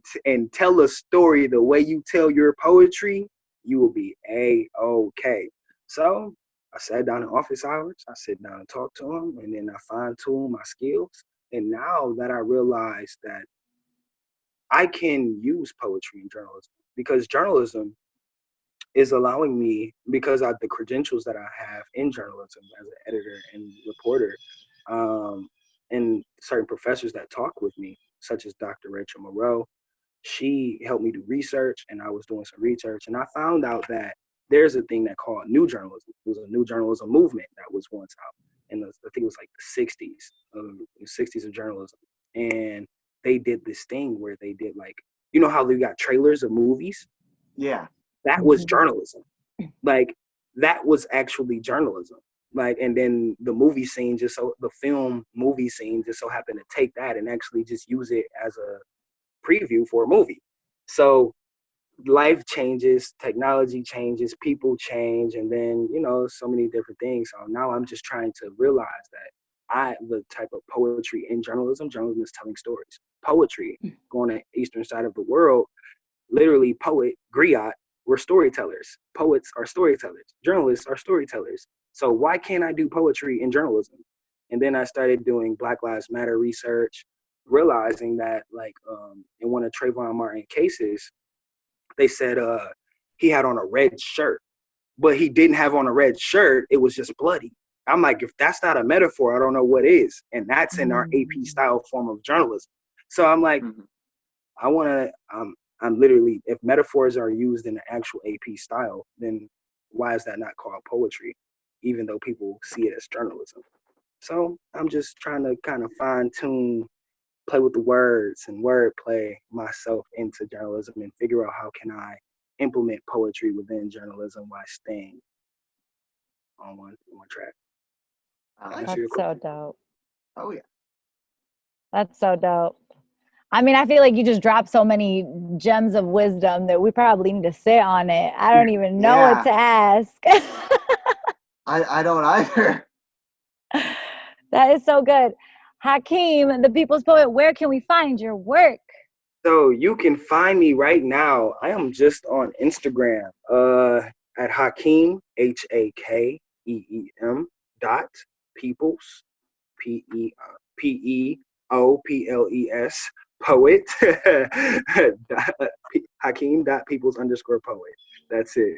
tell a story the way you tell your poetry, you will be A-okay. So I sat down in office hours, I sit down and talk to him, and then I fine-tune my skills. And now that I realize that I can use poetry in journalism, because journalism is allowing me, because of the credentials that I have in journalism as an editor and reporter, and certain professors that talk with me, such as Dr. Rachel Moreau. She helped me do research, and I was doing some research, and I found out that there's a thing that called new journalism. It was a new journalism movement that was once out, and I think it was like the 60s of journalism, and they did this thing where they did, like, you know how they got trailers of movies? Yeah. That was journalism. Like, that was actually journalism. Like, and then the film movie scene just so happened to take that and actually just use it as a preview for a movie. So life changes, technology changes, people change, and then, so many different things. So now I'm just trying to realize that the type of poetry in journalism is telling stories. Poetry, going to eastern side of the world, literally griot, we're storytellers. Poets are storytellers. Journalists are storytellers. So why can't I do poetry in journalism? And then I started doing Black Lives Matter research, realizing that, like, in one of Trayvon Martin cases, they said he had on a red shirt. but he didn't have on a red shirt. It was just bloody. I'm like, if that's not a metaphor, I don't know what is. And that's in our AP style form of journalism. So I'm like, I want to, I'm literally, if metaphors are used in the actual AP style, then why is that not called poetry, even though people see it as journalism? So I'm just trying to kind of fine tune, play with the words and wordplay myself into journalism and figure out how can I implement poetry within journalism while staying on one track. That's so dope. Oh yeah. That's so dope. I mean, I feel like you just dropped so many gems of wisdom that we probably need to sit on it. I don't even know what to ask. I don't either. That is so good. Hakeem, the people's poet, where can we find your work? So you can find me right now. I am just on Instagram at Hakeem, HAKEEM dot Peoples, PEOPLES poet. Hakeem dot Peoples _ poet. That's it.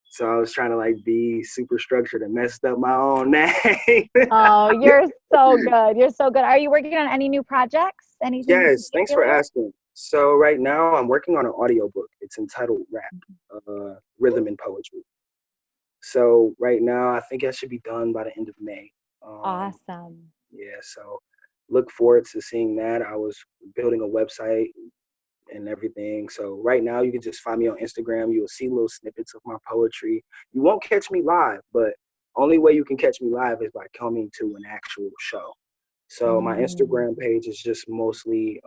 So I was trying to like be super structured and messed up my own name. Oh, you're so good. You're so good. Are you working on any new projects? Anything? Yes, thanks for asking. So right now I'm working on an audiobook. It's entitled Rap, Rhythm and Poetry. So right now I think that should be done by the end of May. Awesome. Yeah, so look forward to seeing that. I was building a website and everything. So right now you can just find me on Instagram. You'll see little snippets of my poetry. You won't catch me live, but only way you can catch me live is by coming to an actual show. So my Instagram page is just mostly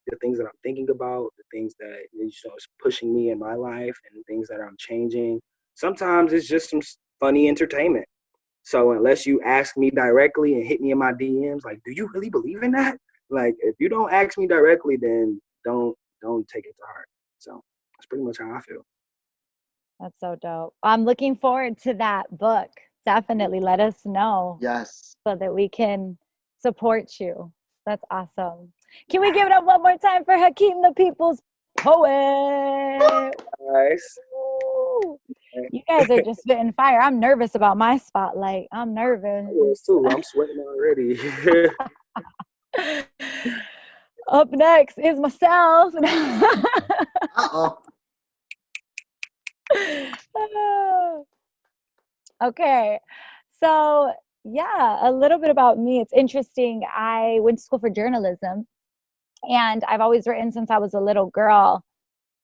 the things that I'm thinking about, the things that is pushing me in my life, and things that I'm changing. Sometimes it's just some funny entertainment. So unless you ask me directly and hit me in my DMs, like, do you really believe in that? Like, if you don't ask me directly, then don't take it to heart. So that's pretty much how I feel. That's so dope. I'm looking forward to that book. Definitely let us know. Yes. So that we can support you. That's awesome. Can we give it up one more time for Hakeem, the people's poet? Nice. Ooh. You guys are just spitting fire. I'm nervous about my spotlight. I'm nervous. Too. I'm sweating already. Up next is myself. Uh-oh. Okay. So, yeah, a little bit about me. It's interesting. I went to school for journalism, and I've always written since I was a little girl,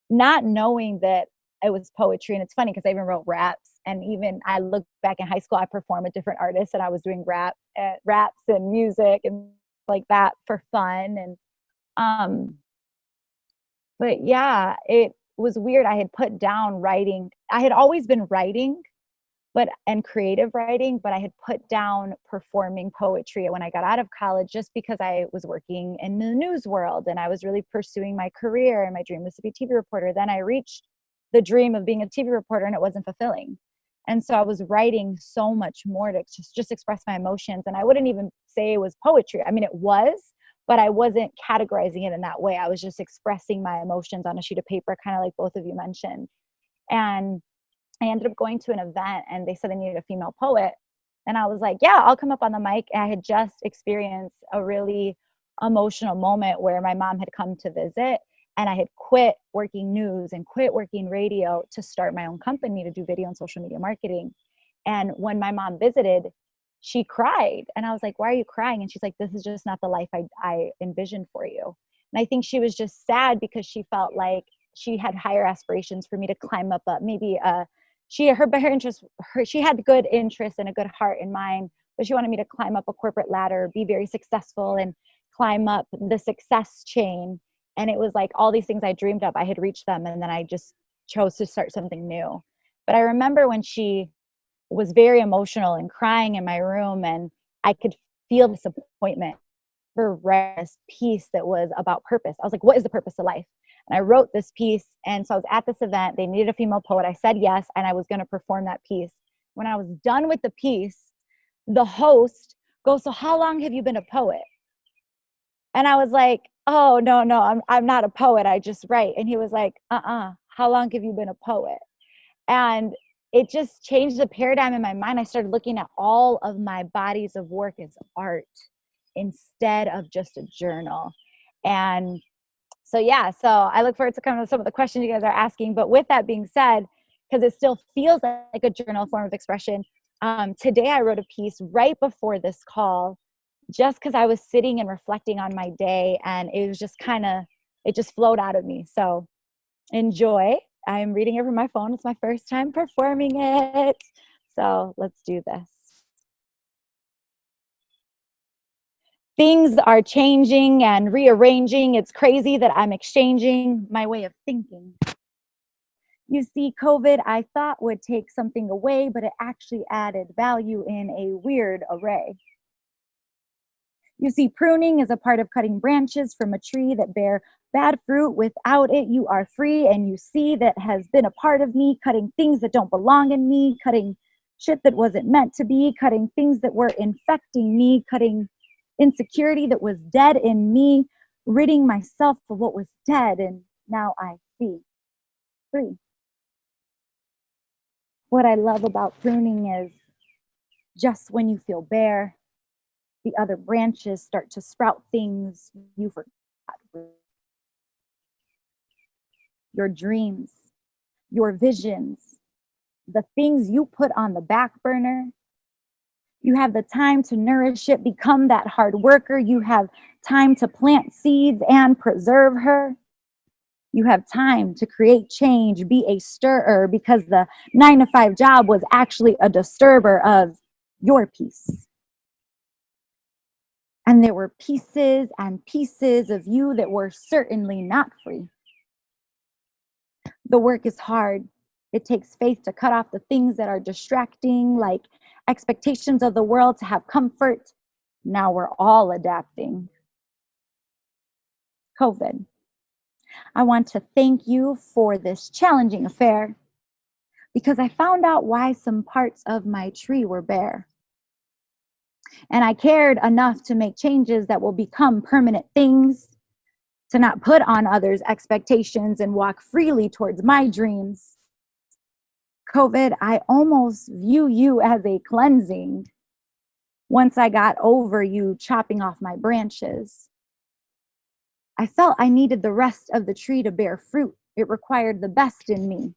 not knowing that it was poetry. And it's funny because I even wrote raps. And even I look back in high school, I performed with different artists, and I was doing raps and music and like that for fun. And but yeah, it was weird. I had put down writing. I had always been writing, and creative writing, but I had put down performing poetry when I got out of college, just because I was working in the news world and I was really pursuing my career, and my dream was to be a TV reporter. Then I reached the dream of being a TV reporter, and it wasn't fulfilling. And so I was writing so much more to just express my emotions. And I wouldn't even say it was poetry. I mean, it was, but I wasn't categorizing it in that way. I was just expressing my emotions on a sheet of paper, kind of like both of you mentioned. And I ended up going to an event, and they said they needed a female poet. And I was like, yeah, I'll come up on the mic. And I had just experienced a really emotional moment where my mom had come to visit, and I had quit working news and quit working radio to start my own company to do video and social media marketing. And when my mom visited, she cried. And I was like, why are you crying? And she's like, this is just not the life I envisioned for you. And I think she was just sad because she felt like she had higher aspirations for me to climb up, maybe she had good interest and a good heart in mind, but she wanted me to climb up a corporate ladder, be very successful, and climb up the success chain. And it was like all these things I dreamed of, I had reached them, and then I just chose to start something new. But I remember when she was very emotional and crying in my room, and I could feel disappointment for this piece that was about purpose. I was like, what is the purpose of life? And I wrote this piece. And so I was at this event. They needed a female poet. I said yes, and I was going to perform that piece. When I was done with the piece, the host goes, so how long have you been a poet? And I was like, oh, no, I'm not a poet. I just write. And he was like, how long have you been a poet? And it just changed the paradigm in my mind. I started looking at all of my bodies of work as art instead of just a journal. And so, yeah, so I look forward to kind of some of the questions you guys are asking. But with that being said, because it still feels like a journal form of expression, today I wrote a piece right before this call, just because I was sitting and reflecting on my day, and it was just it just flowed out of me. So enjoy. I'm reading it from my phone. It's my first time performing it. So let's do this. Things are changing and rearranging. It's crazy that I'm exchanging my way of thinking. You see, COVID, I thought would take something away, but it actually added value in a weird array. You see, pruning is a part of cutting branches from a tree that bear bad fruit. Without it, you are free. And you see, that has been a part of me, cutting things that don't belong in me, cutting shit that wasn't meant to be, cutting things that were infecting me, cutting insecurity that was dead in me, ridding myself of what was dead. And now I see, free. What I love about pruning is just when you feel bare, the other branches start to sprout things you forgot. Your dreams, your visions, the things you put on the back burner. You have the time to nourish it, become that hard worker. You have time to plant seeds and preserve her. You have time to create change, be a stirrer, because the 9-to-5 job was actually a disturber of your peace. And there were pieces and pieces of you that were certainly not free. The work is hard. It takes faith to cut off the things that are distracting, like expectations of the world to have comfort. Now we're all adapting. COVID. I want to thank you for this challenging affair, because I found out why some parts of my tree were bare. And I cared enough to make changes that will become permanent things, to not put on others' expectations and walk freely towards my dreams. COVID, I almost view you as a cleansing. Once I got over you chopping off my branches, I felt I needed the rest of the tree to bear fruit. It required the best in me,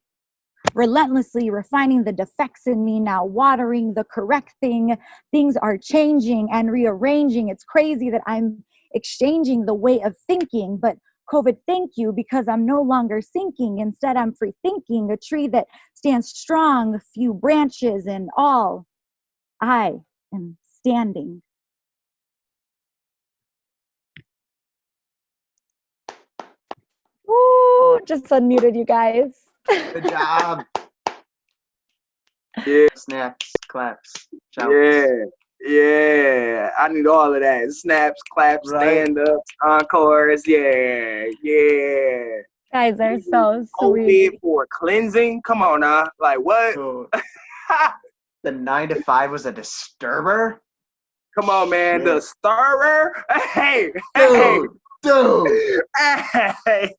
relentlessly refining the defects in me, now watering the correct thing. Things are changing and rearranging. It's crazy that I'm exchanging the way of thinking, but COVID, thank you, because I'm no longer sinking. Instead, I'm free thinking, a tree that stands strong, a few branches and all. I am standing. Ooh, just unmuted you guys. Good job. Yeah, Snaps, claps, shouts. yeah. I need all of that. Snaps, claps, Right. stand-ups, encores. Yeah. Guys are so COVID sweet. for cleansing. Come on now. Like what? So, the 9-to-5 was a disturber? Come on, man. Shit. The stirrer. Hey. Dude. Hey.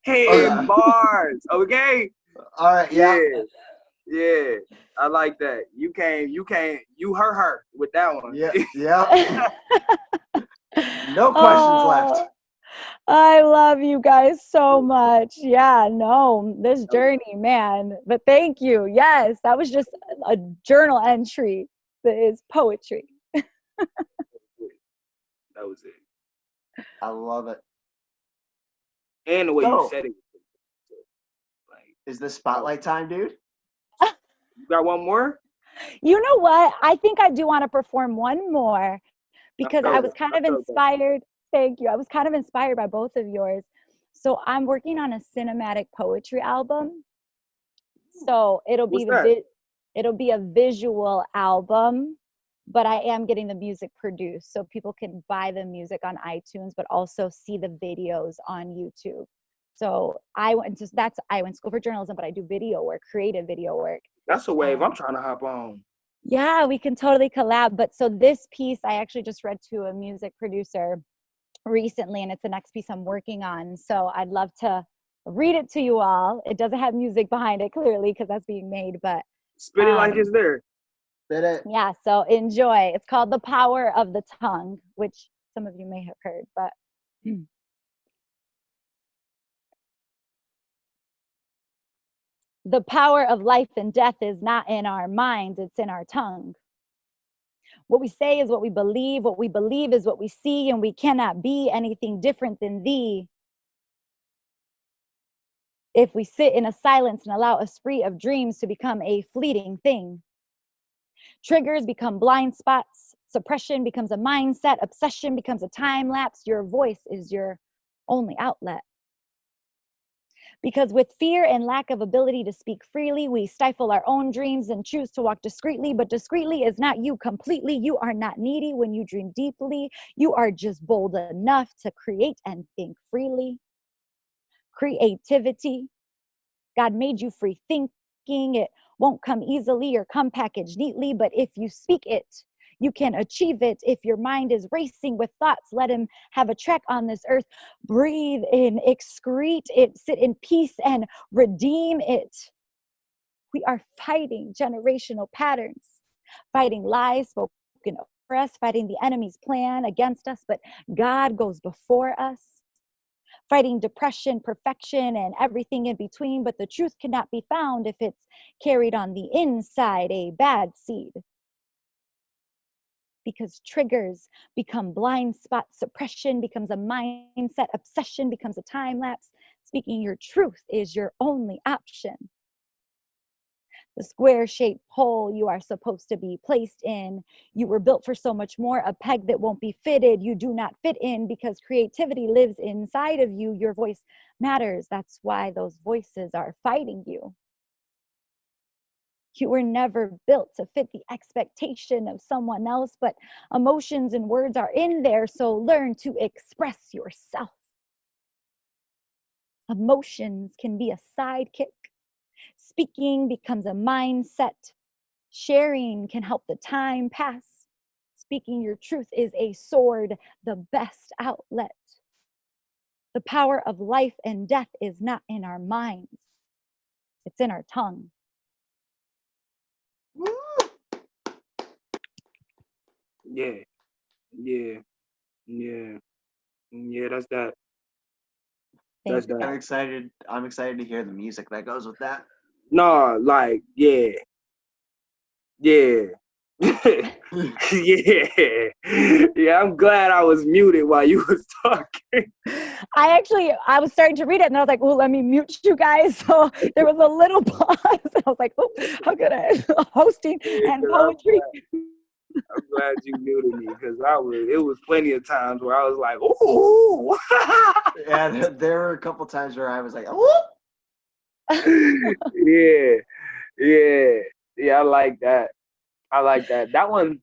Hitting bars. Okay. All right, yeah. Yeah. I like that. You hurt her with that one. Yeah. No questions left. I love you guys so much. Yeah, no, this journey, man. But thank you. Yes, that was just a journal entry that is poetry. That was it. I love it. And the way you said it. Like, is this spotlight time, dude? You got one more? You know what? I think I do want to perform one more, because I was kind of inspired. Thank you. I was kind of inspired by both of yours. So I'm working on a cinematic poetry album. So it'll be a visual album, but I am getting the music produced, so people can buy the music on iTunes, but also see the videos on YouTube. So I went to school for journalism, but I do video work, creative video work. That's a wave I'm trying to hop on. Yeah, we can totally collab. But so this piece, I actually just read to a music producer recently, and it's the next piece I'm working on. So I'd love to read it to you all. It doesn't have music behind it clearly because that's being made, but Spit it like it's there. Did it? yeah, so enjoy. It's called The Power of the Tongue, which some of you may have heard, but the power of life and death is not in our minds, it's in our tongue. What we say is what we believe is what we see, and we cannot be anything different than thee. If we sit in a silence and allow a spree of dreams to become a fleeting thing. Triggers become blind spots. Suppression becomes a mindset. Obsession becomes a time lapse. Your voice is your only outlet. Because with fear and lack of ability to speak freely, we stifle our own dreams and choose to walk discreetly. But discreetly is not you completely. You are not needy when you dream deeply. You are just bold enough to create and think freely. Creativity. God made you free thinking. It won't come easily or come packaged neatly, but if you speak it, you can achieve it. If your mind is racing with thoughts, let him have a trek on this earth. Breathe in, excrete it, sit in peace and redeem it. We are fighting generational patterns, fighting lies spoken over us, fighting the enemy's plan against us, but God goes before us. Fighting depression, perfection, and everything in between, but the truth cannot be found if it's carried on the inside, a bad seed. Because triggers become blind spots, suppression becomes a mindset, obsession becomes a time lapse. Speaking your truth is your only option. The square-shaped hole you are supposed to be placed in. You were built for so much more. A peg that won't be fitted, you do not fit in because creativity lives inside of you. Your voice matters. That's why those voices are fighting you. You were never built to fit the expectation of someone else, but emotions and words are in there, so learn to express yourself. Emotions can be a sidekick. Speaking becomes a mindset. Sharing can help the time pass. Speaking your truth is a sword, the best outlet. The power of life and death is not in our minds, it's in our tongue. Woo! Yeah, yeah, yeah, yeah. That's that. Thank That's you. that. I'm excited to hear the music that goes with that. No, like, yeah, yeah. Yeah, yeah. I'm glad I was muted while you was talking. I was starting to read it and I was like, oh, let me mute you guys. So there was a little pause. And I was like, oh, how good at hosting and 'Cause poetry. I'm glad you muted me because it was plenty of times where I was like, ooh. Yeah, there were a couple times where I was like, oh. Yeah, yeah, yeah. I like that. I like that. That one,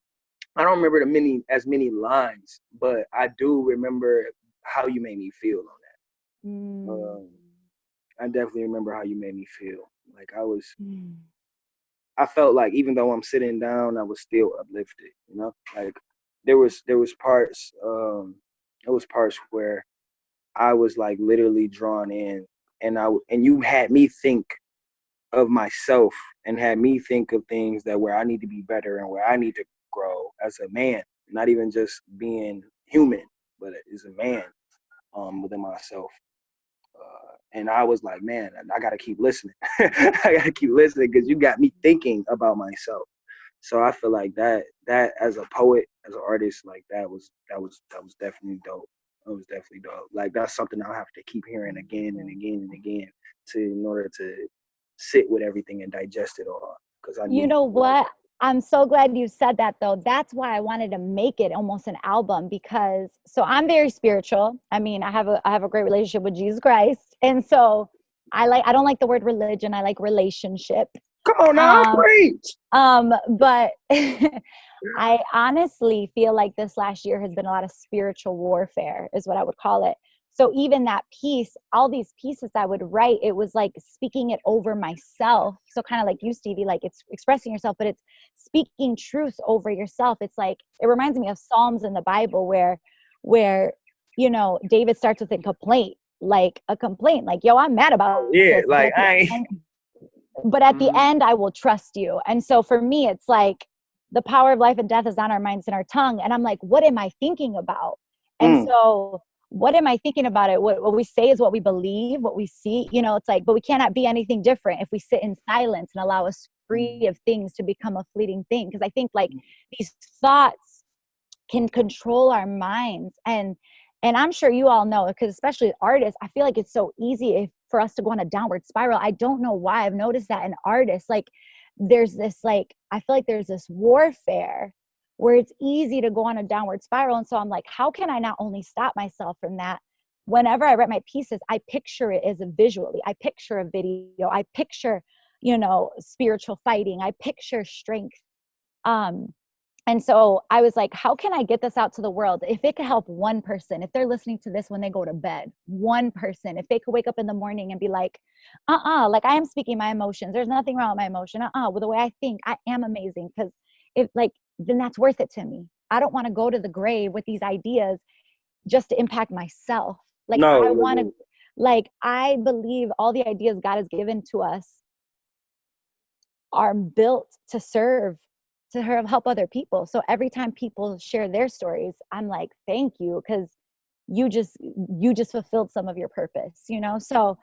I don't remember as many lines, but I do remember how you made me feel on that. I definitely remember how you made me feel. Like I felt like even though I'm sitting down, I was still uplifted. You know, like there was parts where I was like literally drawn in, and you had me think of myself and had me think of things that where I need to be better and where I need to grow as a man, not even just being human, but as a man within myself. And I was like, man, I gotta keep listening. I gotta keep listening because you got me thinking about myself. So I feel like that as a poet, as an artist, like that was definitely dope. That was definitely dope. Like that's something I'll have to keep hearing again and again and again in order to sit with everything and digest it all. Because I You need know to like, what? I'm so glad you said that though. That's why I wanted to make it almost an album because so I'm very spiritual. I mean, I have a great relationship with Jesus Christ. And so I don't like the word religion. I like relationship. come on now, Um preach. but I honestly feel like this last year has been a lot of spiritual warfare, is what I would call it. So even that piece, all these pieces I would write, it was like speaking it over myself. So kind of like you, Stevie, like it's expressing yourself, but it's speaking truth over yourself. It's like, it reminds me of Psalms in the Bible where David starts with a complaint. like a complaint, like, yo, I'm mad about Yeah, this, like I ain't. but at the end I will trust you. And so for me, it's like the power of life and death is on our minds and our tongue. And I'm like, what am I thinking about? And so what am I thinking about it? What we say is what we believe, what we see, you know, it's like, but we cannot be anything different if we sit in silence and allow us free of things to become a fleeting thing. Because I think like these thoughts can control our minds. And I'm sure you all know, because especially artists, I feel like it's so easy for us to go on a downward spiral. I don't know why. I've noticed that in artists, like there's this, like, I feel like there's this warfare where it's easy to go on a downward spiral. And so I'm like, how can I not only stop myself from that? Whenever I write my pieces, I picture it as a visually, I picture a video, I picture, you know, spiritual fighting, I picture strength. um and so I was like, how can I get this out to the world? If it could help one person, if they're listening to this when they go to bed, one person, if they could wake up in the morning and be like, like I am speaking my emotions. There's nothing wrong with my emotion. With the way I think, I am amazing. Because if like, then that's worth it to me. I don't want to go to the grave with these ideas just to impact myself. Like I want to, like, I believe all the ideas God has given to us are built to serve, to help other people. So every time people share their stories, I'm like, thank you, because you just fulfilled some of your purpose, you know. So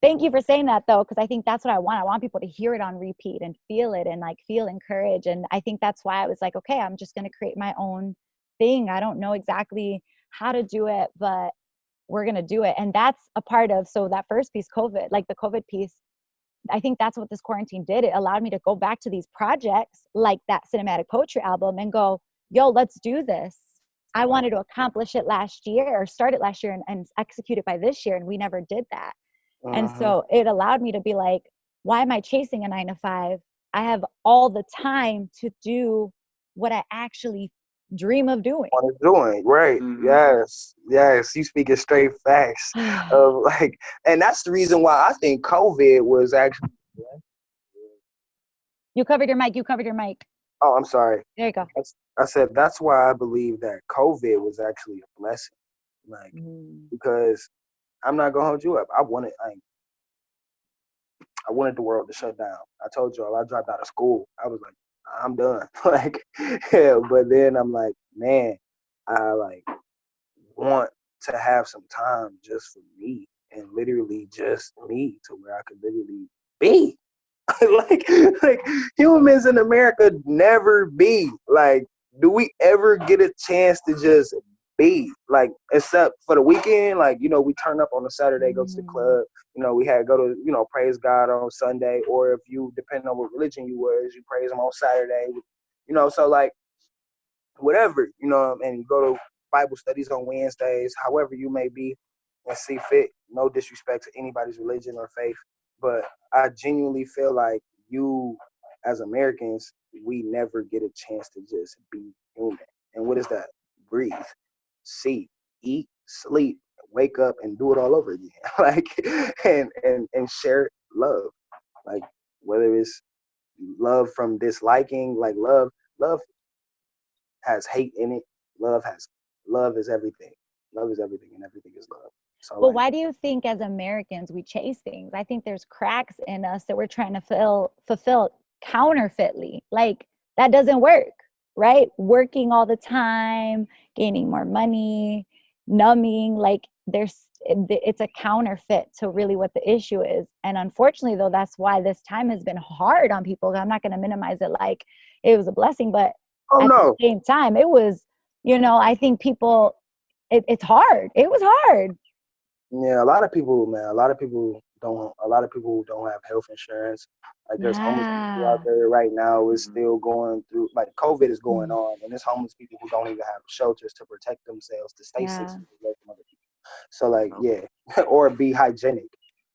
thank you for saying that, though, because I think that's what I want people to hear it on repeat and feel it and like feel encouraged. And I think that's why I was like, okay, I'm just going to create my own thing. I don't know exactly how to do it, but we're going to do it. And that's a part of, so that first piece, COVID, like the COVID piece, I think that's what this quarantine did. It allowed me to go back to these projects like that cinematic poetry album and go, yo, let's do this. I wanted to accomplish it last year, or start it last year, and execute it by this year. And we never did that. And so it allowed me to be like, why am I chasing a 9 to 5? I have all the time to do what I actually dream of doing. What it's doing, right? Yes, you speaking straight facts of like, and that's the reason why I think COVID was actually. You covered your mic. You covered your mic. Oh, I'm sorry. There you go. I said that's why I believe that COVID was actually a blessing, like because I'm not gonna hold you up. I wanted the world to shut down. I told y'all I dropped out of school. I was like, I'm done. Like, yeah, but then I'm like, man, I like want to have some time just for me and literally just me to where I could literally be. like like humans in America never be. Like, do we ever get a chance to just be, like, except for the weekend? Like, you know, we turn up on a Saturday, go to the club, you know, we had go to, you know, praise God on Sunday, or if you, depending on what religion you was, you praise him on Saturday, you know. So like whatever, you know, and you go to Bible studies on Wednesdays, however you may be and see fit. No disrespect to anybody's religion or faith, but I genuinely feel like you, as Americans, we never get a chance to just be human. And what is that? Breathe, see, eat, sleep, wake up, and do it all over again. Like, and share love, like whether it's love from disliking, like love has hate in it. Love is everything. Love is everything, and everything is love. So, well, why do you think as Americans we chase things? I think there's cracks in us that we're trying to fulfill counterfeitly. Like that doesn't work, right? Working all the time, gaining more money, numbing, like it's a counterfeit to really what the issue is. And unfortunately, though, that's why this time has been hard on people. I'm not going to minimize it like it was a blessing, but at the same time, it was, you know, I think people, it's hard. It was hard. yeah, a lot of people, man. A lot of people don't have health insurance. Like there's homeless people out there right now is still going through, like COVID is going on, and there's homeless people who don't even have shelters to protect themselves to stay 6 feet away from other people. So like, yeah, or be hygienic.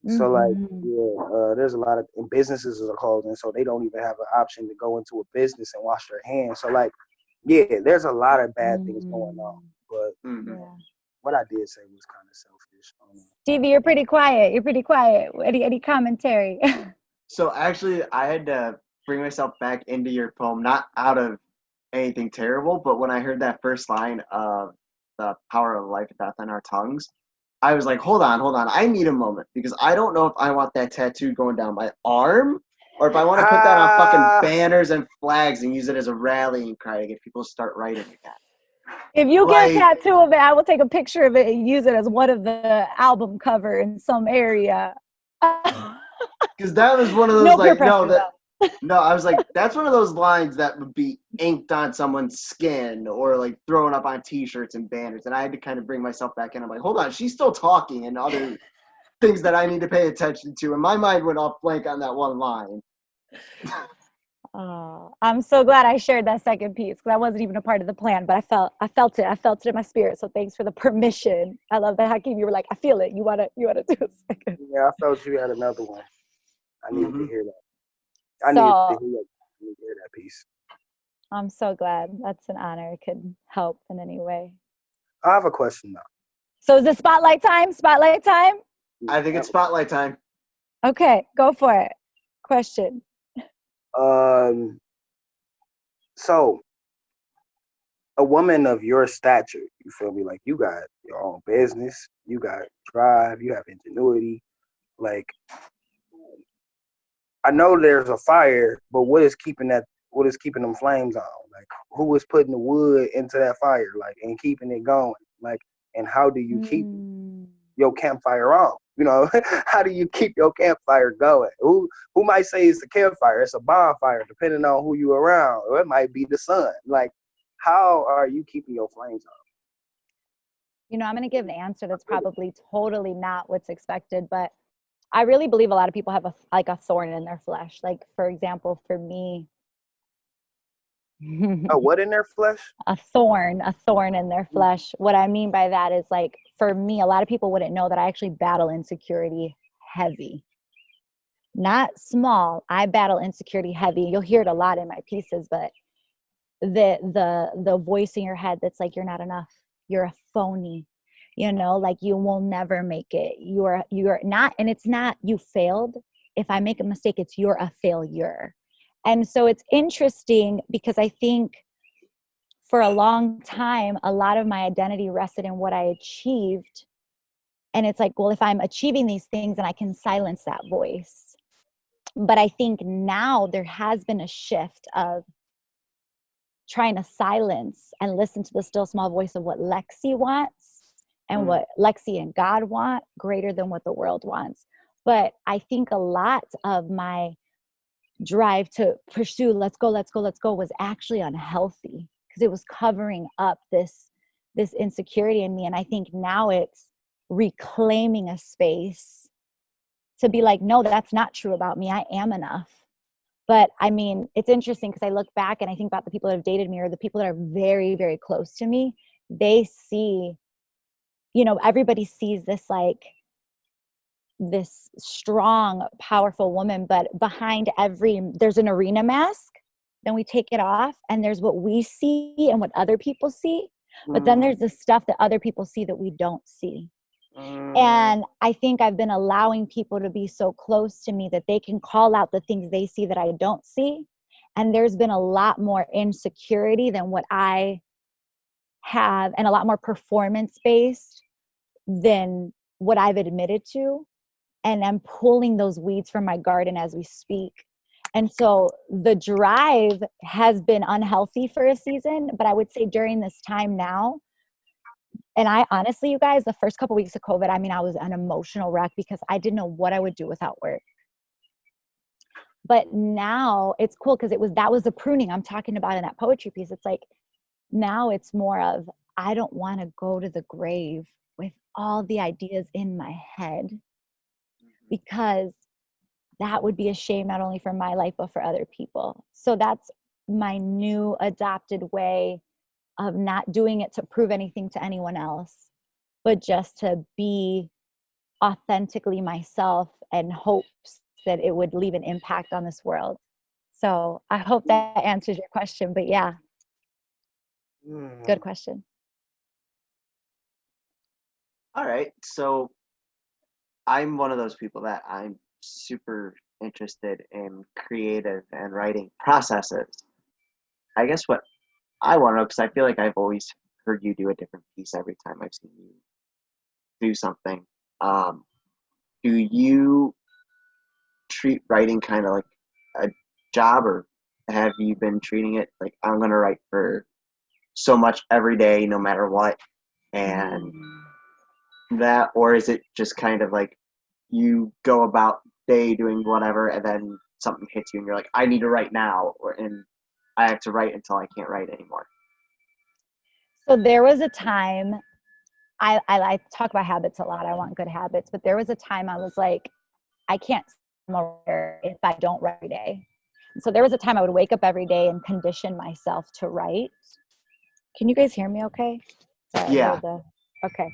So like, yeah, there's a lot of, and businesses are closing, so they don't even have an option to go into a business and wash their hands. So like, yeah, there's a lot of bad things going on. But what I did say was kind of selfish. Stevie, you're pretty quiet. You're pretty quiet. Any commentary? So actually, I had to bring myself back into your poem, not out of anything terrible, but when I heard that first line of the power of life and death in our tongues, I was like, hold on. I need a moment because I don't know if I want that tattoo going down my arm or if I want to put that on fucking Ah, banners and flags and use it as a rallying cry to get people to start writing again. If you get a Like, tattoo of it, I will take a picture of it and use it as one of the album cover in some area. because that was one of those No peer like, no, pressure that though. no, I was like, that's one of those lines that would be inked on someone's skin or like thrown up on T-shirts and banners, and I had to kind of bring myself back in. I'm like, hold on, she's still talking and other things that I need to pay attention to, and my mind went off blank on that one line. Oh, I'm so glad I shared that second piece because that wasn't even a part of the plan, but I felt it in my spirit. So thanks for the permission. I love that, Hakeem. You were like, I feel it. You wanna do a second. yeah, I felt you had another one. I needed to Mm-hmm. hear that. I needed to So hear that piece. I'm so glad. That's an honor. It could help in any way. I have a question now. So is this spotlight time? Spotlight time? I think it's spotlight time. Okay, go for it. Question. Um, so a woman of your stature, you feel me? Like you got your own business, you got drive, you have ingenuity. Like I know there's a fire, but what is keeping that? What is keeping them flames on? Like who is putting the wood into that fire, like and keeping it going? Like and how do you keep your campfire on? You know, how do you keep your campfire going? Who might say it's a campfire? It's a bonfire, depending on who you around, or it might be the sun. Like, how are you keeping your flames on? You know, I'm going to give an answer that's probably totally not what's expected, but I really believe a lot of people have a thorn in their flesh. Like, for example, for me, Oh, what in their flesh? a thorn in their flesh. What I mean by that is like, for me, a lot of people wouldn't know that I actually battle insecurity heavy. Not small. I battle insecurity heavy. You'll hear it a lot in my pieces, but the voice in your head that's like, you're not enough, you're a phony, you know, like you will never make it, you're not, and it's not you failed. If I make a mistake, it's you're a failure. And so it's interesting because I think for a long time a lot of my identity rested in what I achieved, and it's like, well, if I'm achieving these things then I can silence that voice. But I think now there has been a shift of trying to silence and listen to the still small voice of what Lexi wants and what Lexi and God want greater than what the world wants. But I think a lot of my drive to pursue let's go was actually unhealthy because it was covering up this insecurity in me. And I think now it's reclaiming a space to be like, no, that's not true about me. I am enough. But I mean, it's interesting because I look back and I think about the people that have dated me or the people that are very, very close to me. They see, you know, everybody sees this like this strong, powerful woman, but behind there's an arena mask. Then we take it off and there's what we see and what other people see. But then there's the stuff that other people see that we don't see. And I think I've been allowing people to be so close to me that they can call out the things they see that I don't see. And there's been a lot more insecurity than what I have, and a lot more performance based than what I've admitted to. And I'm pulling those weeds from my garden as we speak. And so the drive has been unhealthy for a season, but I would say during this time now, and I honestly, you guys, the first couple of weeks of COVID, I mean, I was an emotional wreck because I didn't know what I would do without work. But now it's cool because that was the pruning I'm talking about in that poetry piece. It's like, now it's more of, I don't want to go to the grave with all the ideas in my head, because that would be a shame not only for my life, but for other people. So that's my new adopted way of not doing it to prove anything to anyone else, but just to be authentically myself and hopes that it would leave an impact on this world. So I hope that answers your question, but yeah, good question. All right, so I'm one of those people that I'm super interested in creative and writing processes. I guess what I want to know, because I feel like I've always heard you do a different piece every time I've seen you do something, do you treat writing kind of like a job, or have you been treating it like I'm going to write for so much every day, no matter what, and that, or is it just kind of like you go about day doing whatever, and then something hits you, and you're like, I need to write now, and I have to write until I can't write anymore? So there was a time, I talk about habits a lot. I want good habits, but there was a time I was like, I can't if I don't write every day. So there was a time I would wake up every day and condition myself to write. Can you guys hear me okay? Sorry, I Yeah. heard the, okay.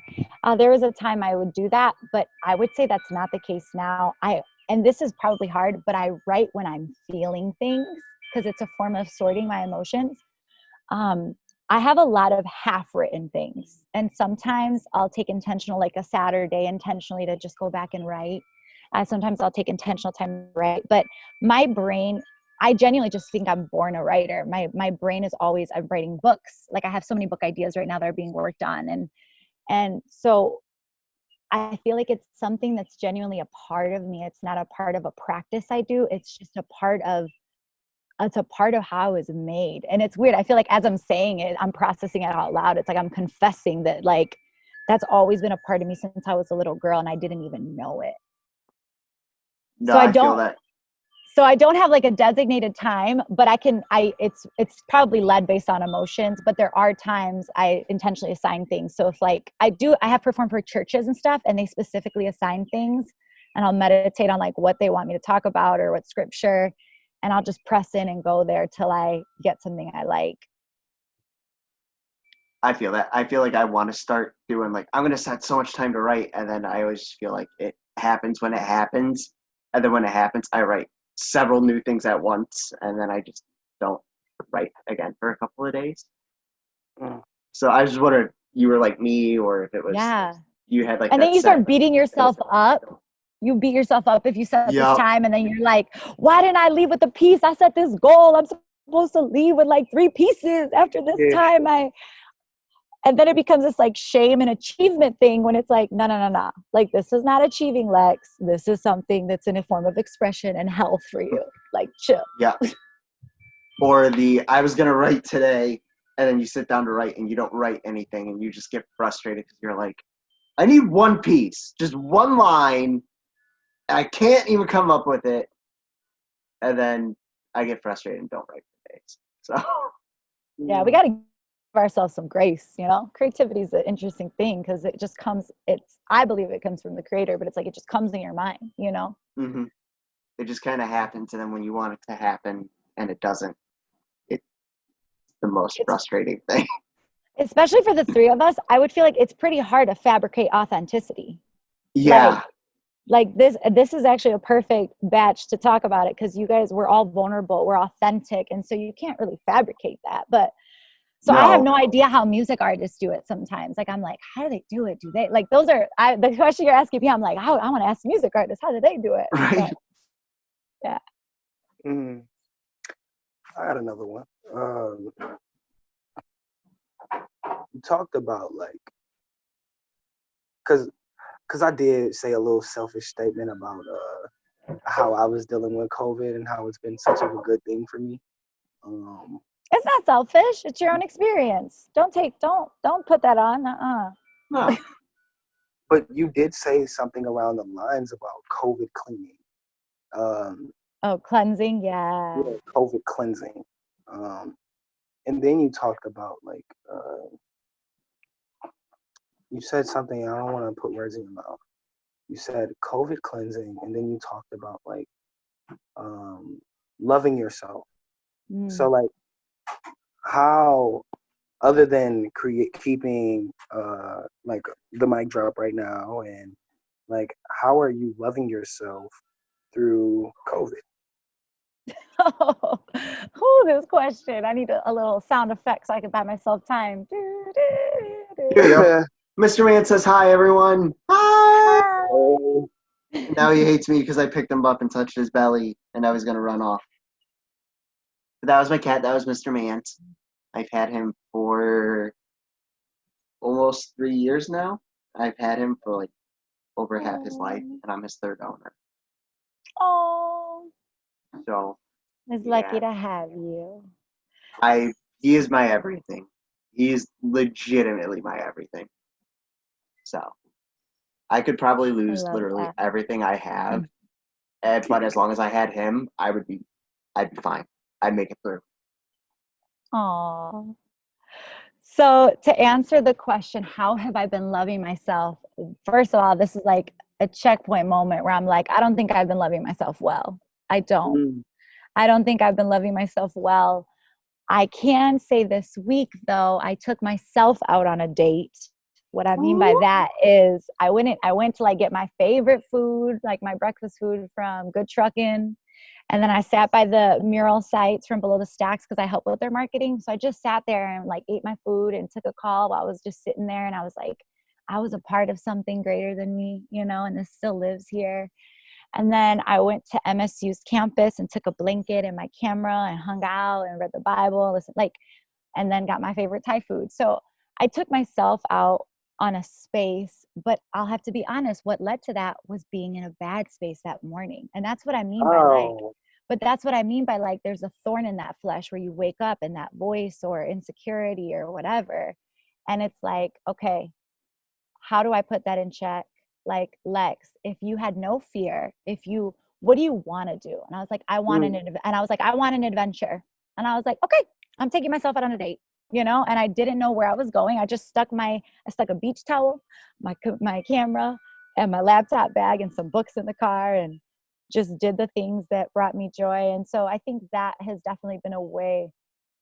There was a time I would do that, but I would say that's not the case now. And this is probably hard, but I write when I'm feeling things because it's a form of sorting my emotions. I have a lot of half written things, and sometimes I'll take intentional, like a Saturday intentionally to just go back and write. Sometimes I'll take intentional time to write, but my brain, I genuinely just think I'm born a writer. My brain is always, I'm writing books. Like I have so many book ideas right now that are being worked on. And so I feel like it's something that's genuinely a part of me. It's not a part of a practice I do. It's a part of how I was made. And it's weird. I feel like as I'm saying it, I'm processing it out loud. It's like I'm confessing that like that's always been a part of me since I was a little girl and I didn't even know it. No, So I feel that. So I don't have like a designated time, but it's probably led based on emotions, but there are times I intentionally assign things. So if like I have performed for churches and stuff and they specifically assign things, and I'll meditate on like what they want me to talk about or what scripture, and I'll just press in and go there till I get something I like. I feel that. I feel like I want to start doing like, I'm going to set so much time to write, and then I always feel like it happens when it happens. And then when it happens, I write several new things at once, and then I just don't write again for a couple of days. So I just wondered, you were like me, or if it was, Yeah. you had like And that then you set. start beating yourself up. You beat yourself up if you set this Yup. time, and then you're like, why didn't I leave with a piece? I set this goal. I'm supposed to leave with like 3 pieces after this time. And then it becomes this like shame and achievement thing when it's like, no. Like, this is not achieving, Lex. This is something that's in a form of expression and health for you. Like, chill. Yeah. Or I was going to write today, and then you sit down to write and you don't write anything, and you just get frustrated because you're like, I need one piece, just one line. I can't even come up with it. And then I get frustrated and don't write for days. So Yeah, we got to give ourselves some grace, you know? Creativity is an interesting thing because it just comes, I believe it comes from the creator, but it's like it just comes in your mind, you know? mm-hmm. It just kind of happens. And then when you want it to happen and it doesn't, it's the most frustrating thing. Especially for the 3 of us, I would feel like it's pretty hard to fabricate authenticity. Yeah. Like this is actually a perfect batch to talk about it because you guys, we're all vulnerable, we're authentic, and so you can't really fabricate that. But so I have no idea how music artists do it sometimes. Like I'm like, how do they do it? Do they like those are the question you're asking me? I'm like, I want to ask music artists, how do they do it? Right. But, yeah. I got another one. You talked about like, cause I did say a little selfish statement about how I was dealing with COVID and how it's been such a good thing for me. It's not selfish. It's your own experience. Don't put that on. No. But you did say something around the lines about COVID cleaning. Cleansing, yeah. COVID cleansing. And then you talked about like, you said something, I don't want to put words in your mouth. You said COVID cleansing, and then you talked about like loving yourself. So like, how, other than keeping like the mic drop right now, and like, how are you loving yourself through COVID? Oh, this question. I need a little sound effect so I can buy myself time. Here we go. Mr. Man says hi, everyone. Hi. Oh. Now he hates me because I picked him up and touched his belly, and now he's going to run off. But that was my cat. That was Mr. Mance. I've had him for almost 3 years now. I've had him for like over half his life, and I'm his third owner. Oh, So it's lucky yeah, to have you. he is my everything. He is legitimately my everything. So I could probably I lose love literally that. everything I have, but as long as I had him, I'd be fine. I'd make it through. Oh. So to answer the question, how have I been loving myself? First of all, this is like a checkpoint moment where I'm like, I don't think I've been loving myself well. I don't. Mm. I don't think I've been loving myself well. I can say this week though, I took myself out on a date. What I mean by Ooh. that is I went to like get my favorite food, like my breakfast food from Good Truckin'. And then I sat by the mural sites from Below the Stacks because I help with their marketing. So I just sat there and like ate my food and took a call while I was just sitting there. And I was like, I was a part of something greater than me, you know, and this still lives here. And then I went to MSU's campus and took a blanket and my camera and hung out and read the Bible, listen, like, and then got my favorite Thai food. So I took myself out on a space, but I'll have to be honest, what led to that was being in a bad space that morning. And that's what I mean by like, Oh. but that's what I mean by like, there's a thorn in that flesh where you wake up and that voice or insecurity or whatever. And it's like, okay, how do I put that in check? Like, Lex, if you had no fear, what do you want to do? And I was like, Mm. I want an adventure. And I was like, okay, I'm taking myself out on a date, you know? And I didn't know where I was going. I stuck a beach towel, my camera and my laptop bag and some books in the car and just did the things that brought me joy. And so I think that has definitely been a way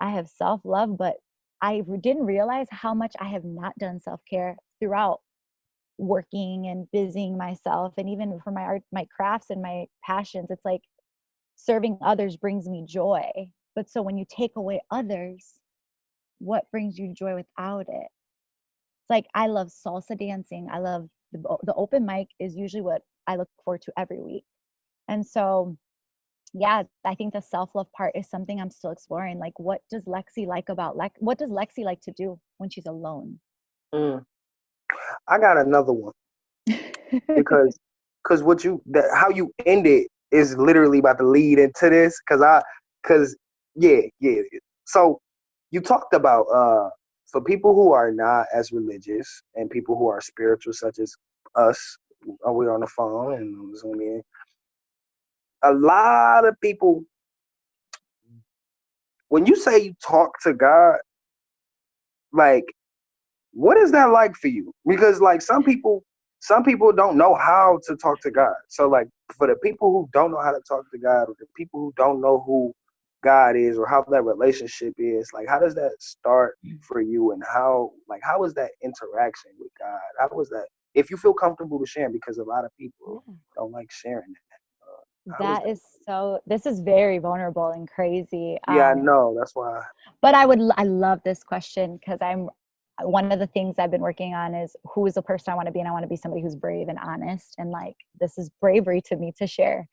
I have self-love, but I didn't realize how much I have not done self-care throughout working and busying myself. And even for my art, my crafts and my passions, it's like serving others brings me joy. But so when you take away others, what brings you joy without it? It's like I love salsa dancing. I love the open mic is usually what I look forward to every week. And so yeah, I think the self-love part is something I'm still exploring. Like what does Lexi like about what does Lexi like to do when she's alone? Mm. I got another one because how you end it is literally about to lead into this because yeah. So you talked about for people who are not as religious and people who are spiritual, such as us, we're on the phone and Zoom in. A lot of people, when you say you talk to God, like what is that like for you? Because like some people don't know how to talk to God. So like for the people who don't know how to talk to God, or the people who don't know who God is or how that relationship is, like how does that start for you, and how is that interaction with God? How was that, if you feel comfortable to share, because a lot of people Yeah. don't like sharing that. How was That that? is so, this is very vulnerable and crazy. Yeah, I know. That's why. But I love this question because one of the things I've been working on is who is the person I want to be. And I want to be somebody who's brave and honest. And like, this is bravery to me to share.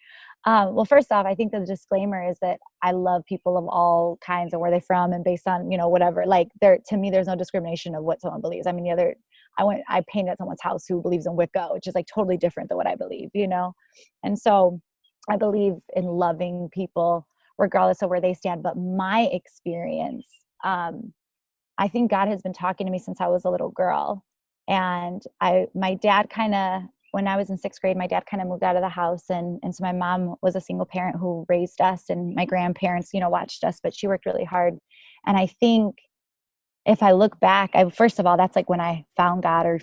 Well, first off, I think the disclaimer is that I love people of all kinds and where they're from and based on, you know, whatever, like to me, there's no discrimination of what someone believes. I mean, I painted at someone's house who believes in Wicca, which is like totally different than what I believe, you know? And so I believe in loving people regardless of where they stand. But my experience, I think God has been talking to me since I was a little girl. And my dad kind of, when I was in sixth grade, my dad kind of moved out of the house. And so my mom was a single parent who raised us, and my grandparents, you know, watched us, but she worked really hard. And I think if I look back, first of all, that's like when I found God or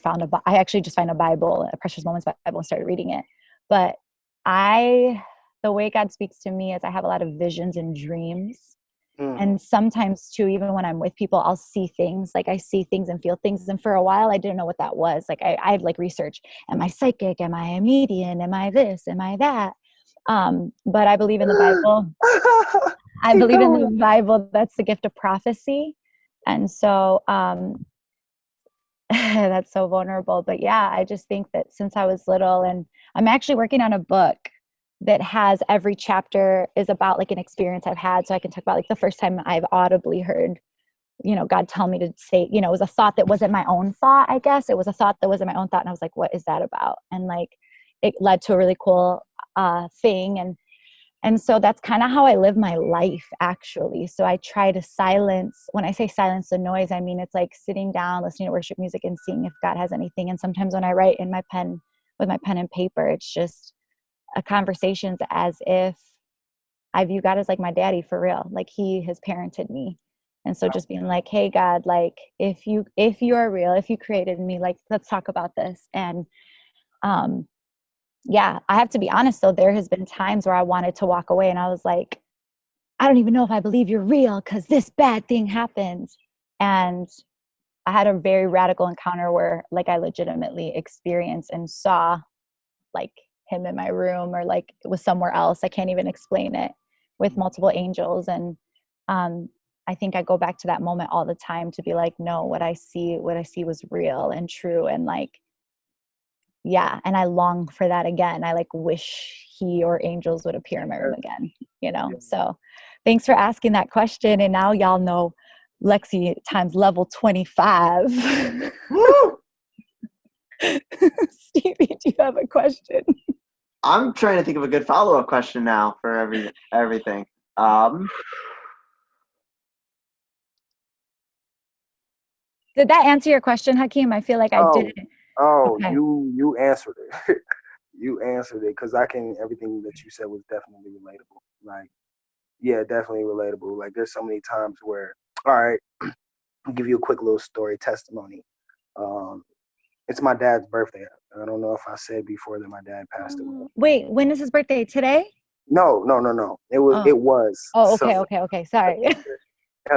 I actually just found a Bible, a Precious Moments Bible, and started reading it. But the way God speaks to me is I have a lot of visions and dreams. Mm. And sometimes too, even when I'm with people, I'll see things, like I see things and feel things. And for a while, I didn't know what that was. Like I had like research, am I psychic? Am I a medium? Am I this? Am I that? But I believe in the Bible. I Keep believe in the going. Bible. That's the gift of prophecy. And so, that's so vulnerable. But yeah, I just think that since I was little, and I'm actually working on a book that has every chapter is about like an experience I've had. So I can talk about like the first time I've audibly heard God tell me to say, it was a thought that wasn't my own thought, I guess. It was a thought that wasn't my own thought. And I was like, what is that about? And like, it led to a really cool thing. And so that's kind of how I live my life, actually. So I try to when I say silence the noise, I mean, it's like sitting down, listening to worship music and seeing if God has anything. And sometimes when I write with my pen and paper, it's just a conversations as if I view God as like my daddy for real. Like he has parented me. And so just being like, hey God, like if you are real, if you created me, like let's talk about this. And yeah, I have to be honest though, there has been times where I wanted to walk away and I was like, I don't even know if I believe you're real because this bad thing happened. And I had a very radical encounter where like I legitimately experienced and saw like him in my room, or like it was somewhere else. I can't even explain it, with multiple angels. And I think I go back to that moment all the time to be like, no, what I see was real and true. And like, yeah. And I long for that again. I like wish he or angels would appear in my room again, So thanks for asking that question. And now y'all know Lexi times level 25. Woo! Stevie, do you have a question? I'm trying to think of a good follow-up question now for everything. Did that answer your question, Hakeem? I feel like I didn't. Okay. You answered it. You answered it, because everything that you said was definitely relatable. Like, yeah, definitely relatable. Like, there's so many times where, all right, I'll give you a quick little story testimony. It's my dad's birthday. I don't know if I said before that my dad passed away. Wait, when is his birthday? Today? No. It was. Oh. It was. Oh, So, okay. Sorry.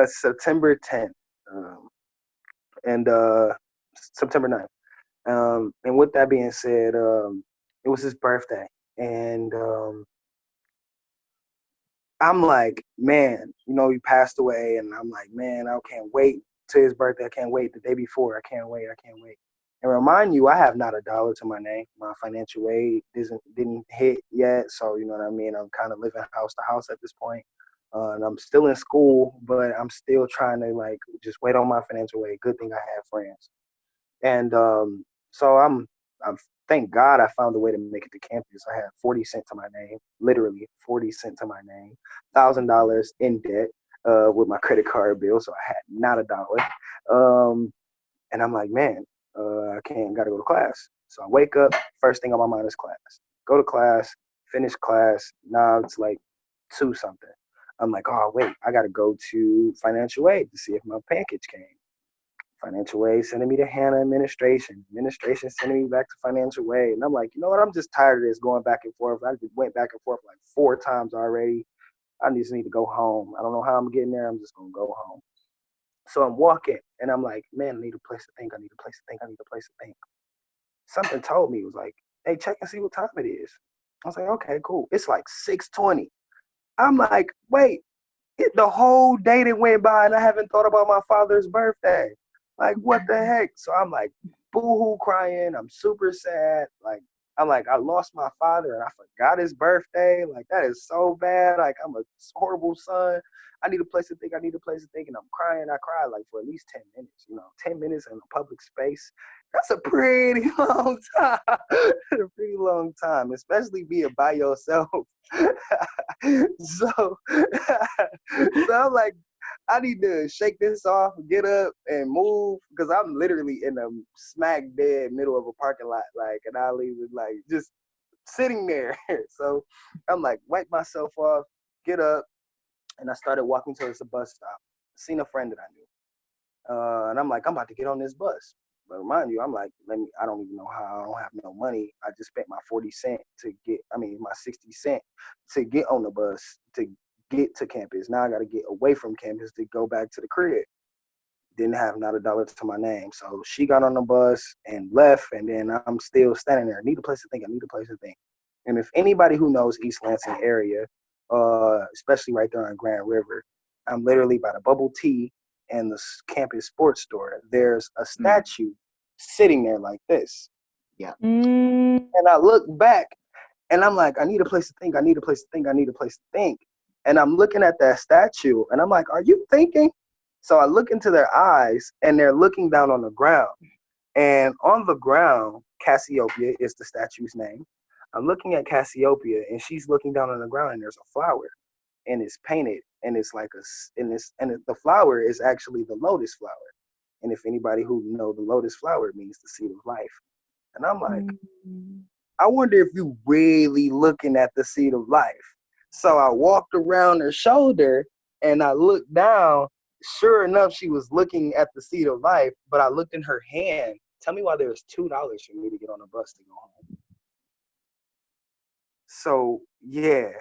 September 10th, and September 9th. And with that being said, it was his birthday, and I'm like, man, he passed away, and I'm like, man, I can't wait to his birthday. I can't wait the day before. I can't wait. And remind you, I have not a dollar to my name. My financial aid didn't hit yet, so you know what I mean. I'm kind of living house to house at this point, and I'm still in school, but I'm still trying to like just wait on my financial aid. Good thing I have friends, and so I'm thank God I found a way to make it to campus. I had 40 cents to my name, literally 40 cents to my name, $1,000 in debt with my credit card bill, so I had not a dollar. And I'm like, man, I gotta go to class. So I wake up, first thing on my mind is class. Go to class, finish class. Now it's like 2 something. I'm like, oh wait, I gotta go to financial aid to see if my package came. Financial aid sending me to Hannah administration. Administration sending me back to financial aid. And I'm like, you know what? I'm just tired of this going back and forth. I just went back and forth like 4 times already. I just need to go home. I don't know how I'm getting there. I'm just going to go home. So I'm walking and I'm like, man, I need a place to think. I need a place to think. I need a place to think. Something told me, it was like, hey, check and see what time it is. I was like, okay, cool. It's like 6:20. I'm like, wait, the whole day that went by and I haven't thought about my father's birthday. Like, what the heck? So I'm like, boo-hoo crying. I'm super sad. Like, I'm like, I lost my father and I forgot his birthday. Like, that is so bad. Like, I'm a horrible son. I need a place to think. I need a place to think. And I'm crying. I cried like for at least 10 minutes. 10 minutes in a public space. That's a pretty long time. A pretty long time, especially being by yourself. so I'm like, I need to shake this off, get up, and move, because I'm literally in the smack dead middle of a parking lot, like, and I leave it like just sitting there. So I'm like, wipe myself off, get up, and I started walking towards the bus stop. Seen a friend that I knew, and I'm like, I'm about to get on this bus. But remind you, I'm like, I don't even know how. I don't have no money. I just spent my 40 cent my 60 cent to get on the bus to get to campus. Now I got to get away from campus to go back to the crib. Didn't have not a dollar to my name. So she got on the bus and left, and then I'm still standing there. I need a place to think. I need a place to think. And if anybody who knows East Lansing area, especially right there on Grand River, I'm literally by the bubble tea and the campus sports store. There's a statue sitting there like this. Yeah. And I look back and I'm like, I need a place to think. I need a place to think. I need a place to think. And I'm looking at that statue and I'm like, are you thinking? So I look into their eyes, and they're looking down on the ground. And on the ground, Cassiopeia is the statue's name. I'm looking at Cassiopeia, and she's looking down on the ground, and there's a flower, and it's painted, and it's like the flower is actually the lotus flower. And if anybody who know the lotus flower means the seed of life, and I'm like, I wonder if you really looking at the seed of life. So I walked around her shoulder, and I looked down. Sure enough, she was looking at the seed of life, but I looked in her hand. Tell me why there's $2 for me to get on a bus to go home. So yeah,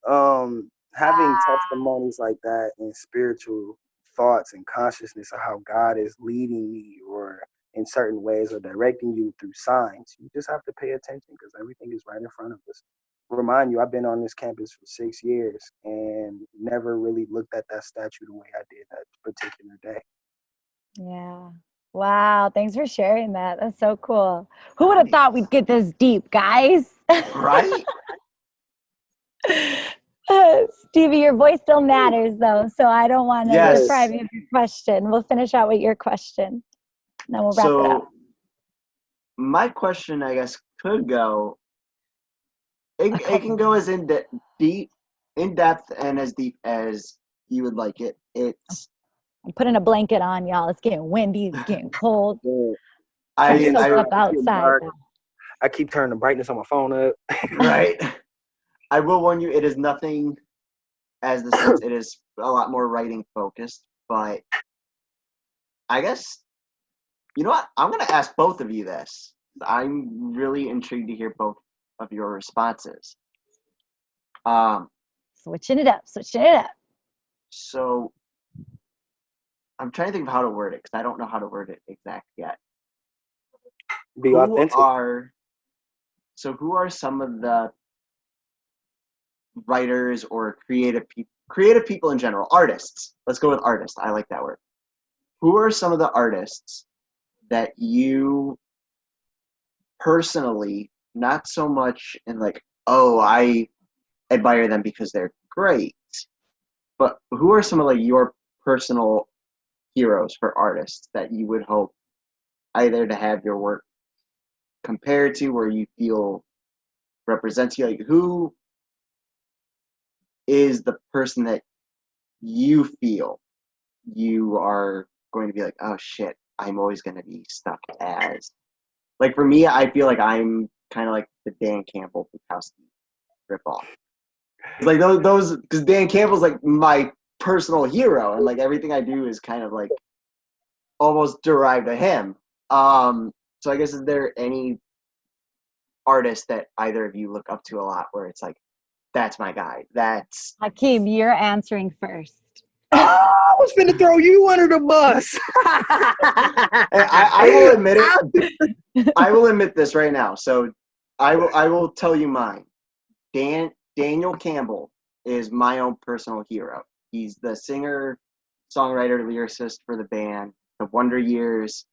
having testimonies like that and spiritual thoughts and consciousness of how God is leading me or in certain ways or directing you through signs, you just have to pay attention because everything is right in front of us. Remind you, I've been on this campus for 6 years and never really looked at that statue the way I did that particular day. Yeah. Wow. Thanks for sharing that. That's so cool. Who would have thought we'd get this deep, guys? Right? Stevie, your voice still matters though, so I don't want to Yes. deprive you of your question. We'll finish out with your question. Then we'll wrap it up. My question, I guess, could go. It can go as in depth and as deep as you would like it. I'm putting a blanket on, y'all. It's getting windy. It's getting cold. I soak up outside. I keep turning the brightness on my phone up. Right. I will warn you, it is nothing as the sense. It is a lot more writing focused, but I guess, you know what? I'm going to ask both of you this. I'm really intrigued to hear both of your responses. Switching it up. So I'm trying to think of how to word it because I don't know how to word it exact yet. Be authentic. Who are some of the writers or creative people in general, artists? Let's go with artists. I like that word. Who are some of the artists that you personally, not so much in like, oh, I admire them because they're great, but who are some of like your personal heroes for artists that you would hope either to have your work compared to where you feel represents you? Like, who is the person that you feel you are going to be like, oh shit, I'm always going to be stuck as? Like for me, I feel like I'm kind of like the Dan Campbell Bukowski ripoff. It's like those because Dan Campbell's like my personal hero, and like everything I do is kind of like almost derived to him. So I guess, is there any artist that either of you look up to a lot where it's like, that's my guy? That's Hakeem, you're answering first. I was finna throw you under the bus. I will admit it. I will admit this right now. So I will tell you mine. Daniel Campbell is my own personal hero. He's the singer, songwriter, lyricist for the band, The Wonder Years.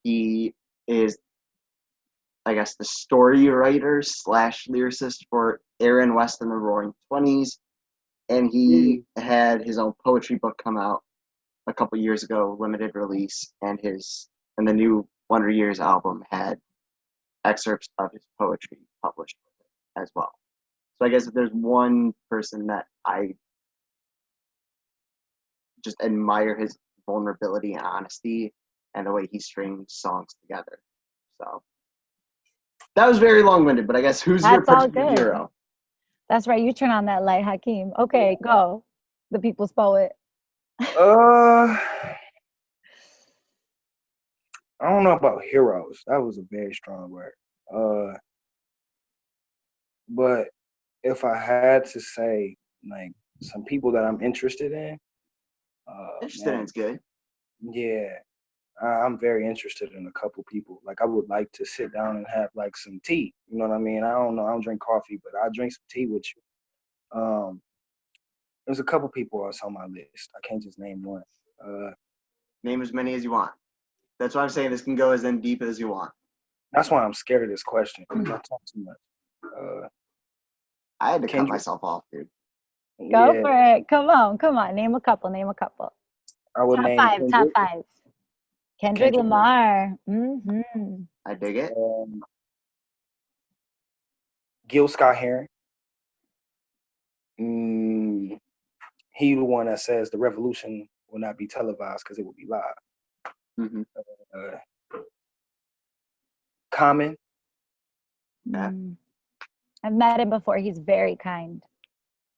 He is, I guess, the story writer / lyricist for Aaron West and the Roaring Twenties. And he had his own poetry book come out a couple years ago, limited release, and the new Wonder Years album had excerpts of his poetry published with it as well. So I guess if there's one person that I just admire his vulnerability and honesty and the way he strings songs together. So that was very long-winded, but I guess who's your personal hero? That's right. You turn on that light, Hakeem. Okay, go. The people's poet. I don't know about heroes. That was a very strong word. But if I had to say, like, some people that I'm interested in, Interested in is good. Yeah, I'm very interested in a couple people. Like, I would like to sit down and have like some tea. You know what I mean? I don't know. I don't drink coffee, but I drink some tea with you. There's a couple people that's on my list. I can't just name one. Name as many as you want. That's why I'm saying this can go as in deep as you want. That's why I'm scared of this question. I talk too much. I had to cut myself off, dude. Go for it. Come on. Name a couple. I would Top name five, top Kendrick. five. Kendrick Kendrick. Lamar. Mm-hmm. I dig it. Gil Scott Heron. He the one that says the revolution will not be televised because it will be live. Mm-hmm. Common. Yeah. I've met him before. He's very kind.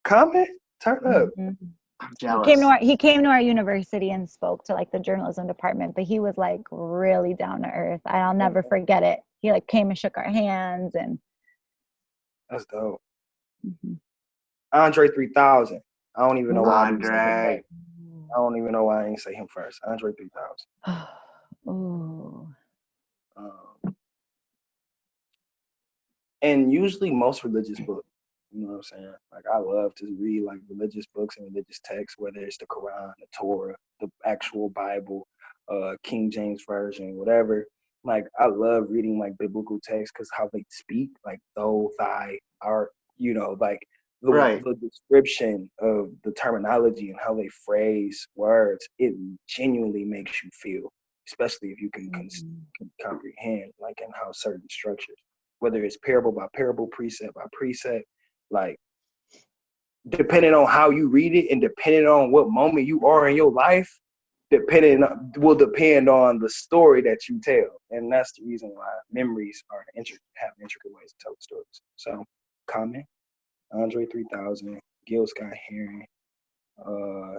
Common? Turn up. Mhm. I'm He jealous. came to our university and spoke to like the journalism department, but he was like really down to earth. I'll never forget it. He like came and shook our hands and That's dope. mm-hmm. Andre 3000. I don't even know why I didn't say him Andre. first. I don't even know why I didn't say him first. Andre 3000. Ooh. And usually most religious books, you know what I'm saying? Like I love to read like religious books and religious texts, whether it's the Quran, the Torah, the actual Bible, King James Version, whatever. Like I love reading like biblical texts because how they speak, like though thy art, you know, like Right. the description of the terminology and how they phrase words, it genuinely makes you feel, especially if you can comprehend like in how certain structures, whether it's parable by parable, precept by precept, like depending on how you read it and depending on what moment you are in your life, will depend on the story that you tell. And that's the reason why memories have intricate ways to tell the stories. So Common, Andre 3000, Gil Scott Heron,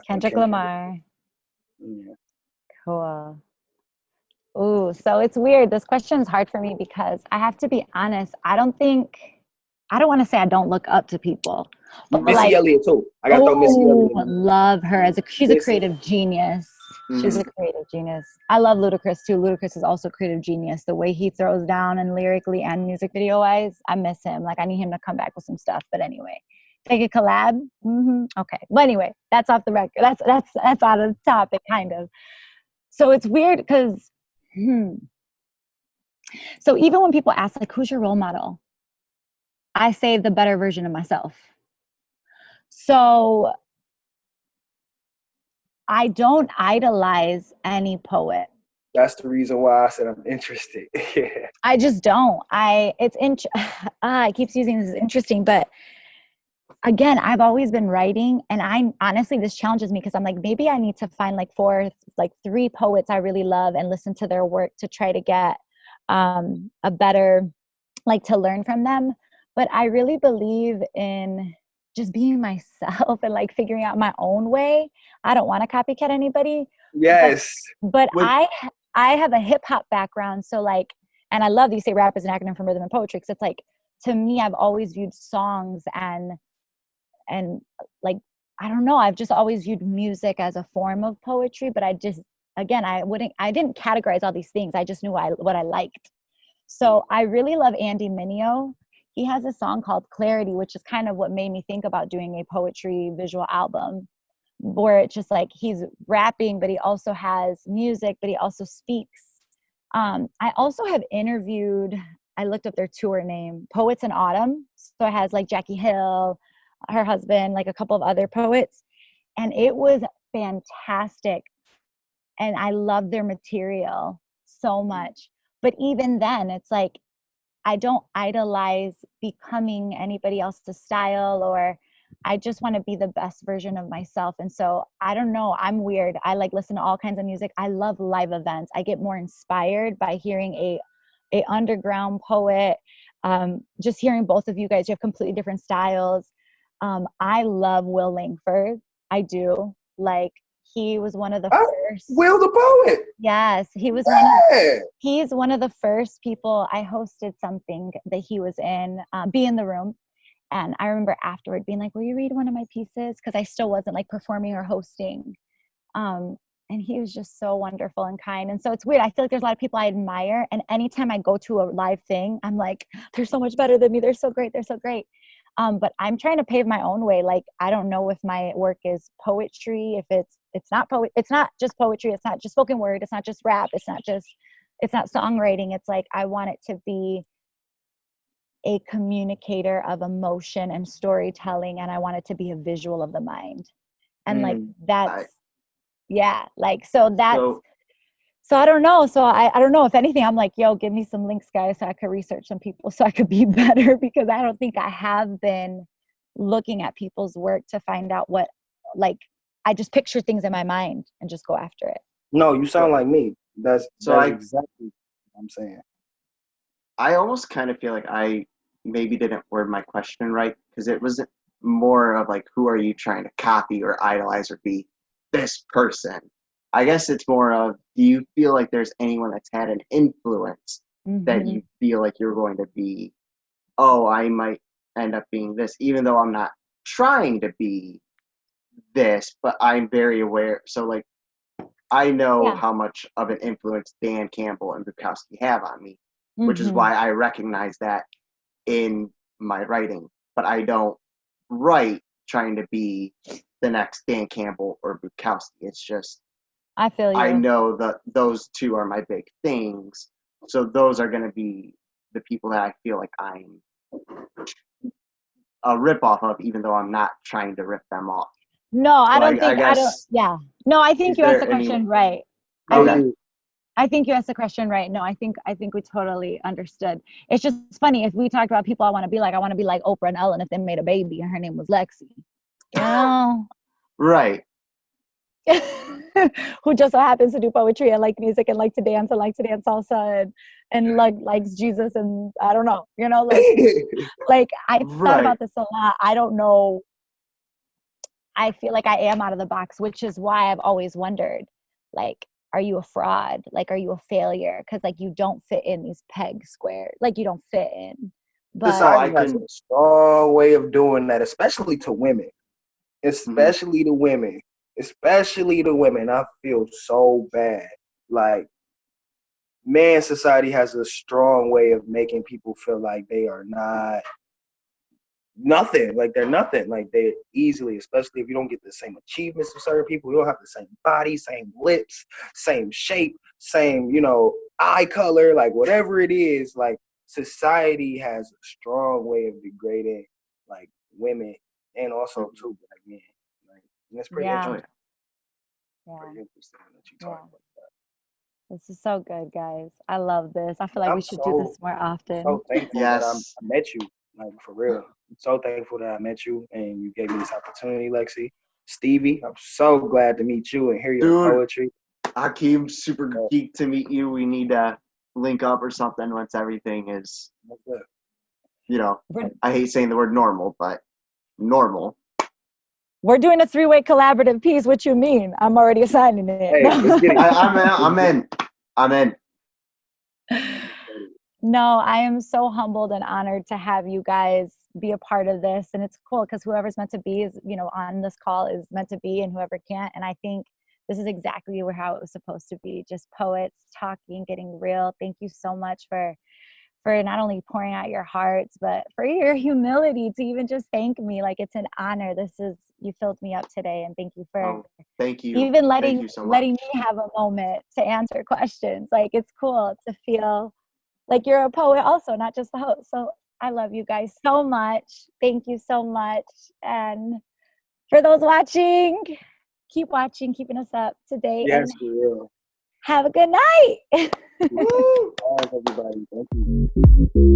Kendrick Lamar. Yeah. Cool. Ooh, so it's weird. This question is hard for me because I have to be honest. I don't want to say I don't look up to people, but Missy like, Elliott too. I gotta throw Missy Elliott in. love her she's a Missy. creative genius. She's a creative genius. I love Ludacris too. Ludacris is also a creative genius. The way he throws down and lyrically and music video wise, I miss him. Like I need him to come back with some stuff. But anyway, take a collab. Okay, but anyway, that's off the record. That's out of the topic, kind of. So it's weird because. So even when people ask like, who's your role model? I say the better version of myself. So I don't idolize any poet. That's the reason why I said I'm interested. Yeah. I just don't. I keeps using this is interesting, but again, I've always been writing, and I honestly this challenges me because I'm like maybe I need to find like three poets I really love and listen to their work to try to get a better, like to learn from them. But I really believe in just being myself and like figuring out my own way. I don't want to copycat anybody. Yes. But I have a hip hop background, so like, and I love that you say rap is an acronym for rhythm and poetry because it's like to me I've always viewed songs and like I don't know, I've just always viewed music as a form of poetry, but I just again I didn't categorize all these things. I just knew what I liked. So I really love Andy Mineo. He has a song called Clarity, which is kind of what made me think about doing a poetry visual album where it's just like he's rapping, but he also has music, but he also speaks. I also have interviewed, I looked up their tour name, Poets in Autumn. So it has like Jackie Hill, her husband, like a couple of other poets. And it was fantastic. And I love their material so much. But even then, it's like, I don't idolize becoming anybody else's style, or I just want to be the best version of myself. And so I don't know, I'm weird. I like listen to all kinds of music. I love live events. I get more inspired by hearing a underground poet. Just hearing both of you guys, you have completely different styles. I love Will Langford. I do. Like he was one of the first. Will the poet. Yes, he was he's one of the first people. I hosted something that he was in, Be in the Room. And I remember afterward being like, will you read one of my pieces? Because I still wasn't like performing or hosting. And he was just so wonderful and kind. And so it's weird. I feel like there's a lot of people I admire. And anytime I go to a live thing, I'm like, they're so much better than me. They're so great. They're so great. But I'm trying to pave my own way. Like, I don't know if my work is poetry, if it's not it's not just poetry. It's not just spoken word. It's not just rap. It's not songwriting. It's like, I want it to be a communicator of emotion and storytelling. And I want it to be a visual of the mind. And like, Yeah. Like, so that's, So so I don't know. So I don't know. If anything, I'm like, yo, give me some links, guys, so I could research some people so I could be better, because I don't think I have been looking at people's work to find out what, like, I just picture things in my mind and just go after it. No, you sound like me. That's So exactly what I'm saying. I almost kind of feel like I maybe didn't word my question right, because it wasn't more of like, who are you trying to copy or idolize or be this person? I guess it's more of, do you feel like there's anyone that's had an influence that Mhm. you feel like you're going to be, oh, I might end up being this, even though I'm not trying to be this, but I'm very aware. So, like, I know Yeah. how much of an influence Dan Campbell and Bukowski have on me, which is Mhm. why I recognize that in my writing. But I don't write trying to be the next Dan Campbell or Bukowski. It's just, I feel I you. know that those two are my big things. So those are going to be the people that I feel like I'm a rip off of, even though I'm not trying to rip them off. No, So I I don't, guess, yeah. No, I think is you asked the there any, question right. I okay. think, I think you asked the question right. No, I think we totally understood. It's just funny, if we talked about people I want to be like Oprah and Ellen if they made a baby and her name was Lexi. You know? Right. Who just so happens to do poetry and like music and like to dance salsa and like likes Jesus, and I don't know, you know, like I thought Right. about this a lot. I don't know. I feel like I am out of the box, which is why I've always wondered, like, are you a fraud? Like, are you a failure? Because like you don't fit in these peg squares. Like you don't fit in. So But I Society has can, a strong way of doing that, especially to women. mhm. Especially the women. Especially the women. I feel so bad. Like, man, society has a strong way of making people feel like they are not nothing. Like they're nothing. Like they easily, especially if you don't get the same achievements as certain people, you don't have the same body, same lips, same shape, same, eye color, like whatever it is, like society has a strong way of degrading like women and also Mhm. too black men. Like, and it's pretty yeah, Oh interesting. yeah. yeah, Pretty interesting that you talk yeah. about that. This is so good, guys. I love this. I feel like we I'm should do so this more often. so thankful that I Yes, met you, like for real. I'm so thankful that I met you and you gave me this opportunity, Lexi. Stevie, I'm so glad to meet you and hear your dude. poetry. Hakeem, super geeked to meet you. We need to link up or something once everything is, What's up? We're, I hate saying the word normal, but normal. we're doing a 3-way collaborative piece. What you mean? I'm already assigning it. Hey, let's get it. I'm in. I'm in. No, I am so humbled and honored to have you guys be a part of this. And it's cool because whoever's meant to be is, on this call is meant to be, and whoever can't. And I think this is exactly how it was supposed to be. Just poets talking, getting real. Thank you so much for not only pouring out your hearts, but for your humility to even just thank me. Like, it's an honor. You filled me up today. And thank you for Oh, thank you. even Thank you so much. letting me have a moment to answer questions. Like, it's cool to feel like you're a poet also, not just the host. So I love you guys so much. Thank you so much. And for those watching, keep watching, keeping us up to date, and Yes, for real. have a good night. Woo! All everybody. Thank you.